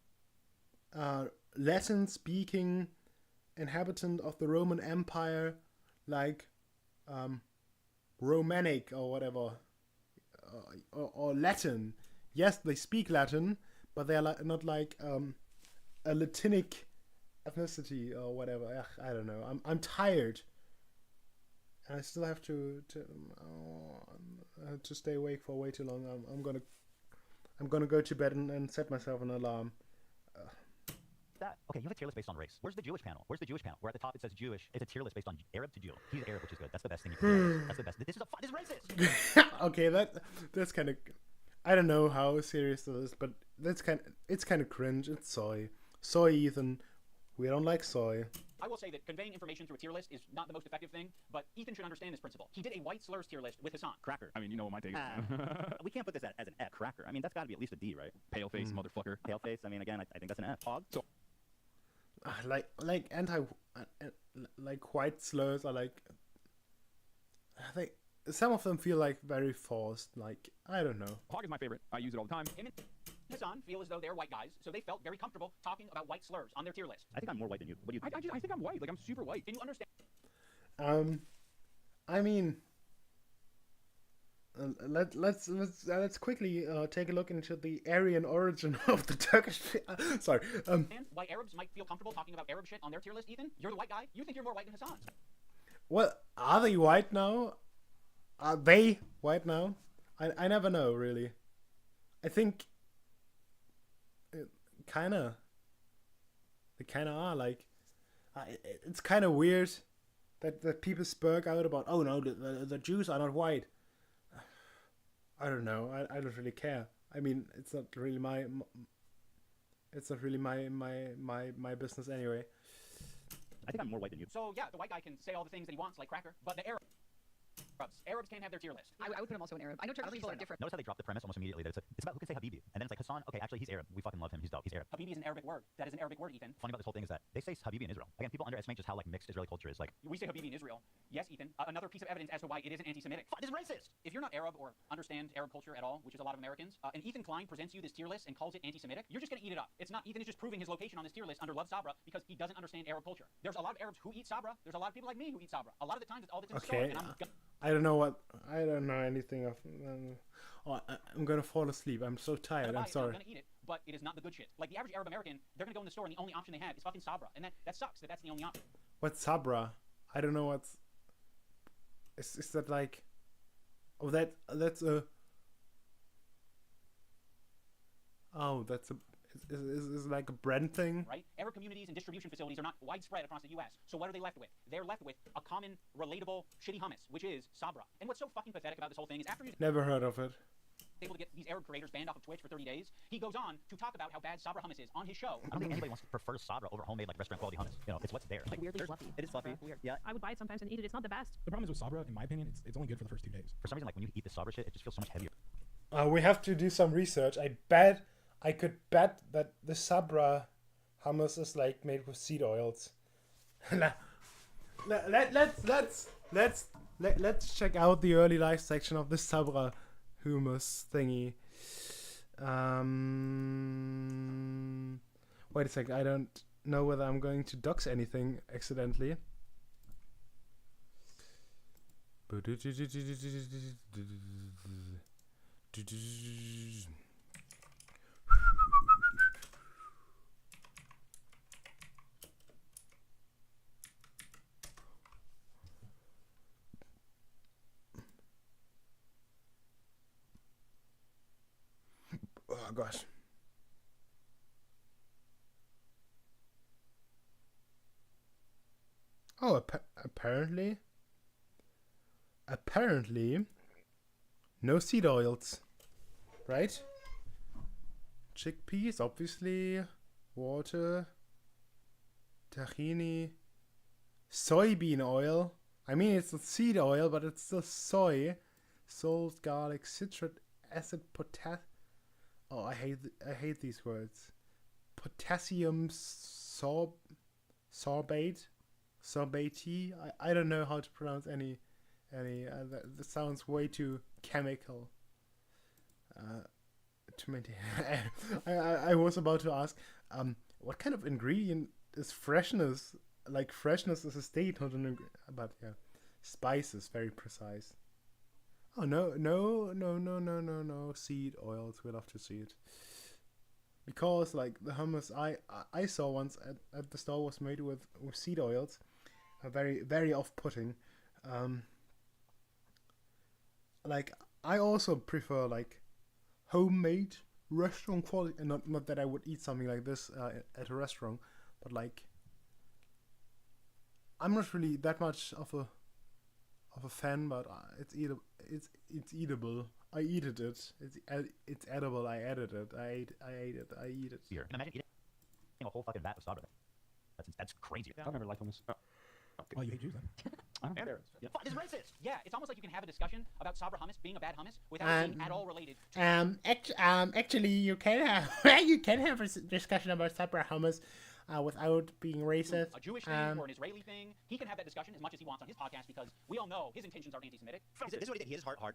Latin-speaking inhabitant of the Roman Empire like Romanic or whatever. Or Latin. Yes, they speak Latin, but they're not like a Latinic ethnicity or whatever. I don't know. I'm tired, and I still have to stay awake for way too long. I'm gonna go to bed and set myself an alarm. Okay, you have a tier list based on race. Where's the Jewish panel? Where at the top it says Jewish. It's a tier list based on Arab to Jew. He's Arab, which is good. That's the best thing you can do. That's the best. This is racist. Okay, that's kind of. I don't know how serious this is, but it's kind of cringe. It's soy, Ethan. We don't like soy. I will say that conveying information through a tier list is not the most effective thing, but Ethan should understand this principle. He did a white slurs tier list with Hassan. Cracker. I mean, you know what my take is. We can't put this as an F. Cracker. I mean, that's got to be at least a D, right? Pale face, motherfucker. Pale face. I mean, again, I think that's an F. Hog. So, like white slurs are like. Some of them feel like very forced. Like, I don't know. Hog is my favorite. I use it all the time. Him and Hassan feel as though they're white guys, so they felt very comfortable talking about white slurs on their tier list. I think I'm more white than you. What do you think? I think I'm white. Like, I'm super white. Can you understand? I mean, let's quickly take a look into the Aryan origin of the Turkish. Sorry. And why Arabs might feel comfortable talking about Arab shit on their tier list, Ethan? You're the white guy. You think you're more white than Hassan. Well, are they white now? Are they white now? I never know, really. I think kinda. They kinda are, like... it's kinda weird that people spoke out about, oh no, the Jews are not white. I don't know. I don't really care. I mean, it's not really my business anyway. I think I'm more white than you. So yeah, the white guy can say all the things that he wants, like cracker, but the Arabs can't have their tier list. I would put him also in Arab. I know Turkish people are different. Notice how they dropped the premise almost immediately that it's about who can say Habibi, and then it's like Hassan. Okay, actually he's Arab. We fucking love him. He's dope. He's Arab. Habibi is an Arabic word. That is an Arabic word, Ethan. Funny about this whole thing is that they say Habibi in Israel. Again, people underestimate just how like mixed Israeli culture is. Like we say Habibi in Israel. Yes, Ethan. Another piece of evidence as to why it isn't anti-Semitic. This is racist. If you're not Arab or understand Arab culture at all, which is a lot of Americans, and Ethan Klein presents you this tier list and calls it anti-Semitic, you're just gonna eat it up. It's not. Ethan is just proving his location on this tier list under Love Sabra because he doesn't understand Arab culture. There's a lot of Arabs who eat Sabra. There's a lot of people like me who eat Sabra. A lot of the times it's all that's in the store, and I don't know I don't know anything of. I'm gonna fall asleep. I'm so tired. I'm sorry. I'm gonna eat it, but it is not the good shit. Like the average Arab American, they're gonna go in the store and the only option they have is fucking Sabra, and that sucks. That's the only option. What's Sabra? I don't know what's. Is that like? Oh, that's a. Oh, that's a. Is like a brand thing, right? Arab communities and distribution facilities are not widespread across the U.S. So what are they left with? They're left with a common, relatable, shitty hummus, which is Sabra. And what's so fucking pathetic about this whole thing is after he's never heard of it, able to get these Arab creators banned off of Twitch for 30 days, he goes on to talk about how bad Sabra hummus is on his show. I don't think anybody wants to prefer Sabra over homemade like restaurant quality hummus. You know, it's what's there. Like weirdly fluffy. It is fluffy. Weird. Yeah. I would buy it sometimes and eat it. It's not the best. The problem is with Sabra, in my opinion, it's only good for the first 2 days. For some reason, like when you eat the Sabra shit, it just feels so much heavier. We have to do some research. I could bet that the Sabra hummus is like made with seed oils. Let's check out the early life section of the Sabra hummus thingy. Wait a second. I don't know whether I'm going to dox anything accidentally. Oh gosh. Oh, apparently no seed oils, right? Chickpeas, obviously, water, tahini, soybean oil. I mean, it's not seed oil, but it's still soy, salt, garlic, citric acid, potassium. Oh, I hate these words. Potassium sorbate. I don't know how to pronounce any. That sounds way too chemical. To maintain. I was about to ask, what kind of ingredient is freshness? Like freshness is a state, not an ingredient. But yeah, spices, very precise. Oh no! Seed oils. We love to see it. Because like the hummus I saw once at the store was made with seed oils, very very off-putting. Like I also prefer like homemade restaurant quality, and not that I would eat something like this at a restaurant, but like I'm not really that much of a fan, but it's eatable. It's eatable. I eated it. It's edible. I added it. I ate it. I eat it. Here, imagine eating a whole fucking vat of Sabra. That's crazy. I've never liked hummus. Oh, you hate Jews then? And Arabs. Yeah. This is racist. Yeah, it's almost like you can have a discussion about Sabra hummus being a bad hummus without being at all related to actually, you can have a discussion about Sabra hummus without being racist. A Jewish thing or an Israeli thing. He can have that discussion as much as he wants on his podcast because we all know his intentions are anti-Semitic. This is what he did. He hit his heart hard.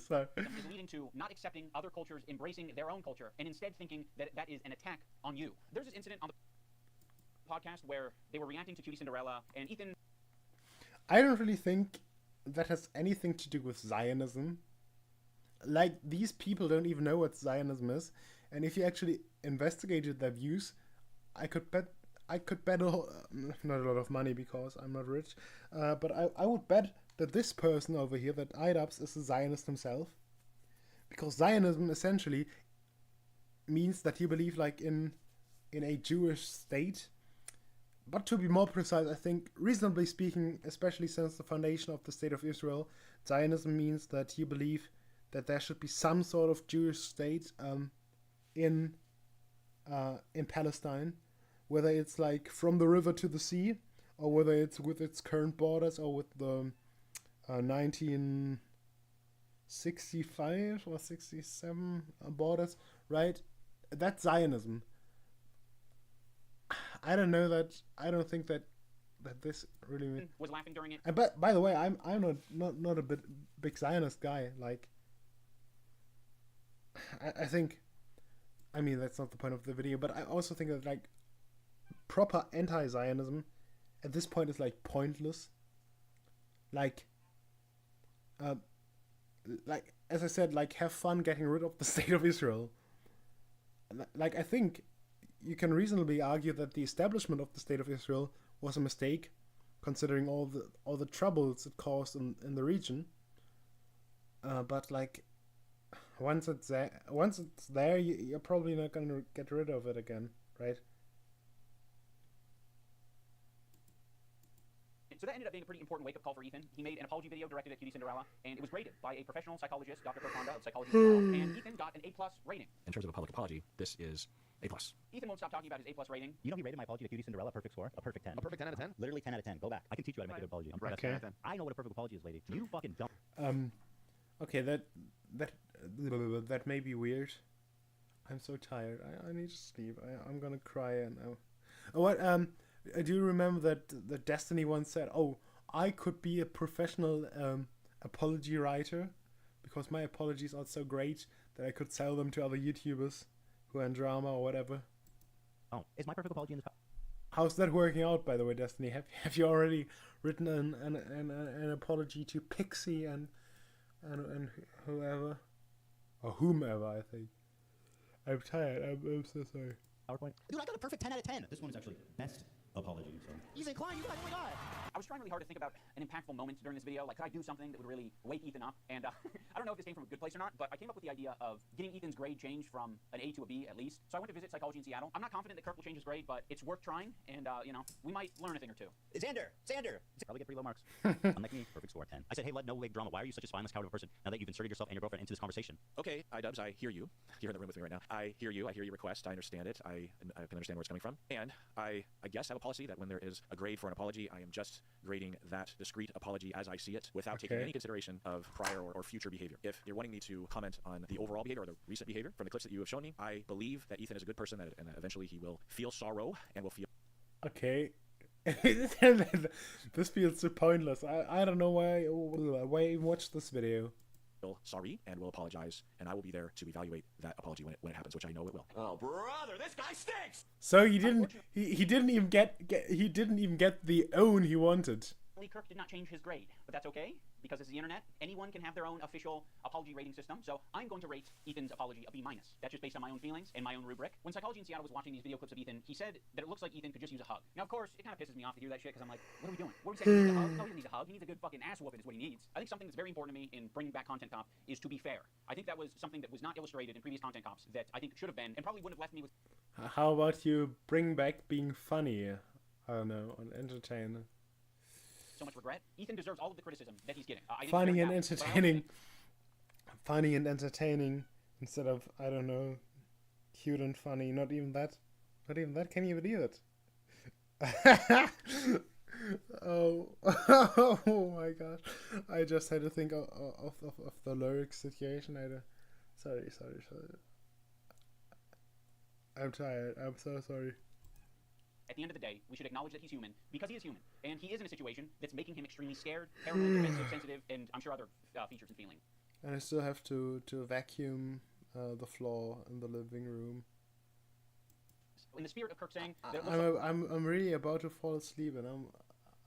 So. Is leading to not accepting other cultures, embracing their own culture, and instead thinking that that is an attack on you. There's this incident on the podcast where they were reacting to Cutie Cinderella, and Ethan... I don't really think that has anything to do with Zionism. Like, these people don't even know what Zionism is, and if you actually investigated their views, I I could bet not a lot of money because I'm not rich, but I would bet that this person over here, that idubbbz, is a Zionist himself, because Zionism essentially means that you believe like in a Jewish state. But to be more precise, I think, reasonably speaking, especially since the foundation of the State of Israel, Zionism means that you believe that there should be some sort of Jewish state in Palestine, whether it's like from the river to the sea, or whether it's with its current borders, or with the 1965 or 67 borders, right? That's Zionism. I don't know that. I don't think that this really was laughing during it. And by the way, I'm not a big Zionist guy. Like, I think, I mean, that's not the point of the video, but I also think that like proper anti-Zionism at this point is like pointless. Like as I said, like have fun getting rid of the State of Israel. Like I think you can reasonably argue that the establishment of the State of Israel was a mistake, considering all the troubles it caused in the region. But like, once it's there, you're probably not going to get rid of it again, right? So that ended up being a pretty important wake-up call for Ethan. He made an apology video directed at Cutie Cinderella, and it was graded by a professional psychologist, Dr. Kirk Honda of Psychology in Seattle, and Ethan got an A+ rating. In terms of a public apology, this is A+. Ethan won't stop talking about his A+ rating. You know he rated my apology to Cutie Cinderella a perfect score? A perfect 10. A perfect 10 out of 10? Literally 10 out of 10. Go back. I can teach you how to make a good apology. I'm Okay. 10 out of 10. I know what a perfect apology is, lady. You fucking don't. Okay, that may be weird. I'm so tired. I need to sleep. I'm gonna cry and what do you remember that Destiny once said, "Oh, I could be a professional apology writer because my apologies are so great that I could sell them to other YouTubers who are in drama or whatever." Oh, is my perfect apology in this? How's that working out, by the way, Destiny? Have you already written an apology to Pixie and whoever or whomever? I think. I'm tired. I'm so sorry. PowerPoint. Dude, I got a perfect 10 out of 10. This one is actually best apology. So. Ethan Klein, you got oh my god. I was trying really hard to think about an impactful moment during this video. Like, could I do something that would really wake Ethan up? And I don't know if this came from a good place or not, but I came up with the idea of getting Ethan's grade changed from an A to a B at least. So I went to visit Psychology in Seattle. I'm not confident that Kirk will change his grade, but it's worth trying, and you know, we might learn a thing or two. Xander! Probably get pretty low marks. Unlike me, perfect score 10. I said, hey, led, no wig drama. Why are you such a spineless coward of a person now that you've inserted yourself and your girlfriend into this conversation? Okay, idubbbz, I hear you. You're in the room with me right now. I hear you. I hear your request. I understand it. I can understand where it's coming from. And I guess I have a policy that when there is a grade for an apology, I am just grading that discrete apology as I see it without taking any consideration of prior or future behavior. If you're wanting me to comment on the overall behavior or the recent behavior from the clips that you have shown me, I believe that Ethan is a good person and eventually he will feel sorrow and will feel... Okay. This feels so pointless. I don't know why I even watched this video. Sorry and will apologize, and I will be there to evaluate that apology when it happens, which I know it will. Oh, brother, this guy stinks! So he didn't even get the own he wanted. Kirk did not change his grade, but that's okay, because it's the internet. Anyone can have their own official apology rating system, so I'm going to rate Ethan's apology a B-. That's just based on my own feelings and my own rubric. When Psychology in Seattle was watching these video clips of Ethan, he said that it looks like Ethan could just use a hug. Now, of course, it kind of pisses me off to hear that shit, because I'm like, what are we doing? What are we saying? He needs a hug? No, he doesn't need a hug. He needs a good fucking ass whooping is what he needs. I think something that's very important to me in bringing back Content Cop is to be fair. I think that was something that was not illustrated in previous Content Cops that I think should have been, and probably wouldn't have left me with... How about you bring back being funny? I don't know, and entertaining. So much regret. Ethan deserves all of the criticism that he's getting. Funny and entertaining. Funny and entertaining instead of, I don't know, cute and funny. Not even that. Not even that. Can you believe it? Oh my gosh. I just had to think of the lyrics situation. Sorry. I'm tired. I'm so sorry. At the end of the day, we should acknowledge that he's human, because he is human. And he is in a situation that's making him extremely scared, paranoid, defensive, sensitive, and I'm sure other features and feelings. And I still have to vacuum the floor in the living room. In the spirit of Kirk saying... that I'm really about to fall asleep, and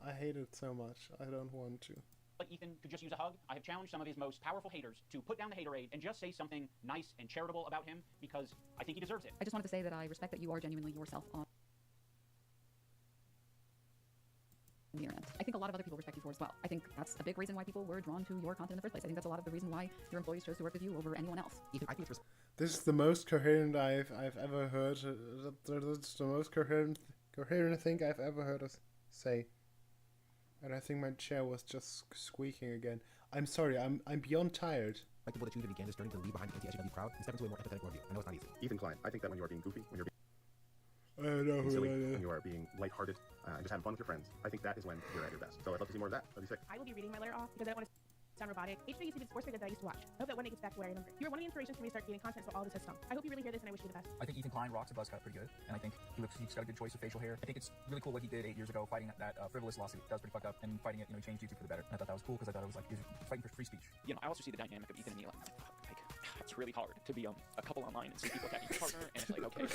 I hate it so much. I don't want to. But Ethan could just use a hug. I have challenged some of his most powerful haters to put down the haterade and just say something nice and charitable about him, because I think he deserves it. I just wanted to say that I respect that you are genuinely yourself on a lot of other people respect you for as well. I think that's a big reason why people were drawn to your content in the first place. I think that's a lot of the reason why your employees chose to work with you over anyone else. I think it's This is the most coherent I've ever heard. That's the most coherent thing I've ever heard us say. And I think my chair was just squeaking again. I'm sorry. I'm beyond tired. like people that choose to begin this journey to leave behind the anti-SJW crowd and step into a more empathetic worldview. I know it's not easy. Ethan Klein. I think that when you are being goofy, when you're I know being who silly, that is. when you are being lighthearted, and just having fun with your friends, I think that is when you're at your best. So I'd love to see more of that. That'd be sick. I will be reading my letter off because I don't want to sound robotic. H3 used to be the sports figure that I used to watch. I hope that one day gets back to where I remember. You were one of the inspirations for me to start creating content for all the system. I hope you really hear this and I wish you the best. I think Ethan Klein rocks a buzz cut pretty good, and I think he's got a good choice of facial hair. I think it's really cool what he did 8 years ago, fighting that frivolous lawsuit. That was pretty fucked up, and fighting it, he changed YouTube for the better. And I thought that was cool because I thought it was like he was fighting for free speech. You know, I also see the dynamic of Ethan and Neil. Like, it's really hard to be a couple online and see people attacking your partner, and it's like, okay.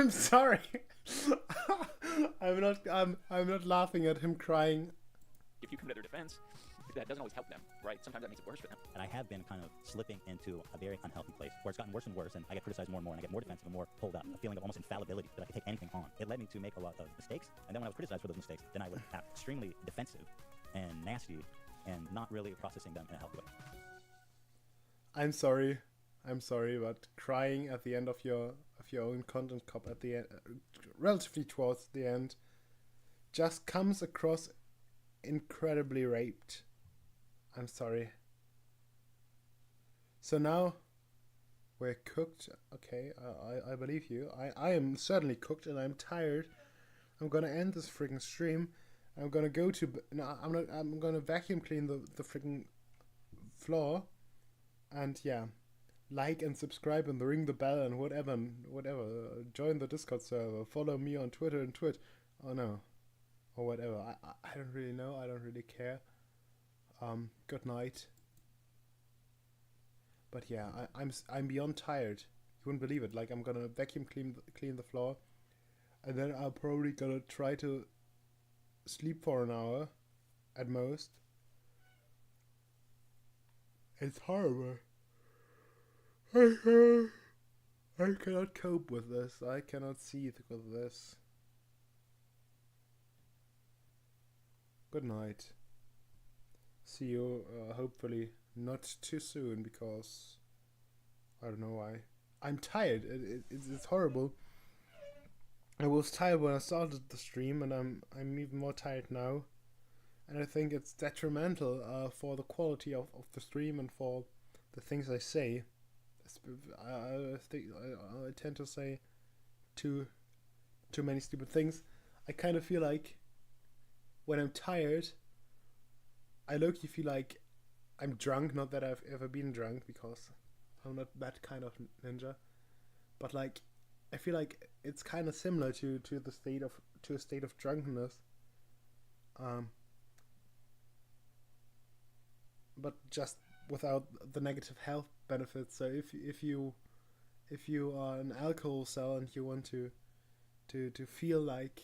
I'm sorry. I'm not laughing at him crying. If you come to their defense, that doesn't always help them, right? Sometimes that makes it worse for them. And I have been kind of slipping into a very unhealthy place where it's gotten worse and worse, and I get criticized more and more, and I get more defensive and more pulled up, a feeling of almost infallibility that I can take anything on. It led me to make a lot of mistakes, and then when I was criticized for those mistakes, then I would act extremely defensive and nasty and not really processing them in a healthy way. I'm sorry, but crying at the end of your own content cop at the end, relatively towards the end, just comes across incredibly raped. I'm sorry. So now we're cooked. Okay, I believe you. I am certainly cooked and I'm tired. I'm gonna end this freaking stream. I'm gonna go to no. I'm gonna vacuum clean the freaking floor. And yeah, like and subscribe and ring the bell and whatever. Join the Discord server. Follow me on Twitter and Twitch. Oh no, or whatever. I don't really know. I don't really care. Good night. But yeah, I'm beyond tired. You wouldn't believe it. Like I'm gonna vacuum clean the floor, and then I'm probably gonna try to sleep for an hour, at most. It's horrible. I cannot cope with this. I cannot seethe with this. Good night. See you, hopefully not too soon, because I don't know why. I'm tired. It's horrible. I was tired when I started the stream, and I'm even more tired now. And I think it's detrimental for the quality of the stream and for the things I say. I tend to say too many stupid things. I kind of feel like when I'm tired, I low-key feel like I'm drunk. Not that I've ever been drunk, because I'm not that kind of ninja. But like, I feel like it's kind of similar to a state of drunkenness. But just without the negative health benefits. So if you are an alcohol cell and you want to feel like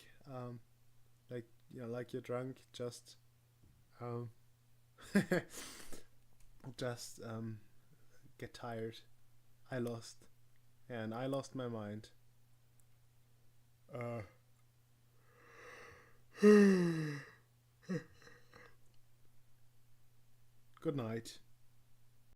like you're drunk, just get tired. I lost my mind. Good night.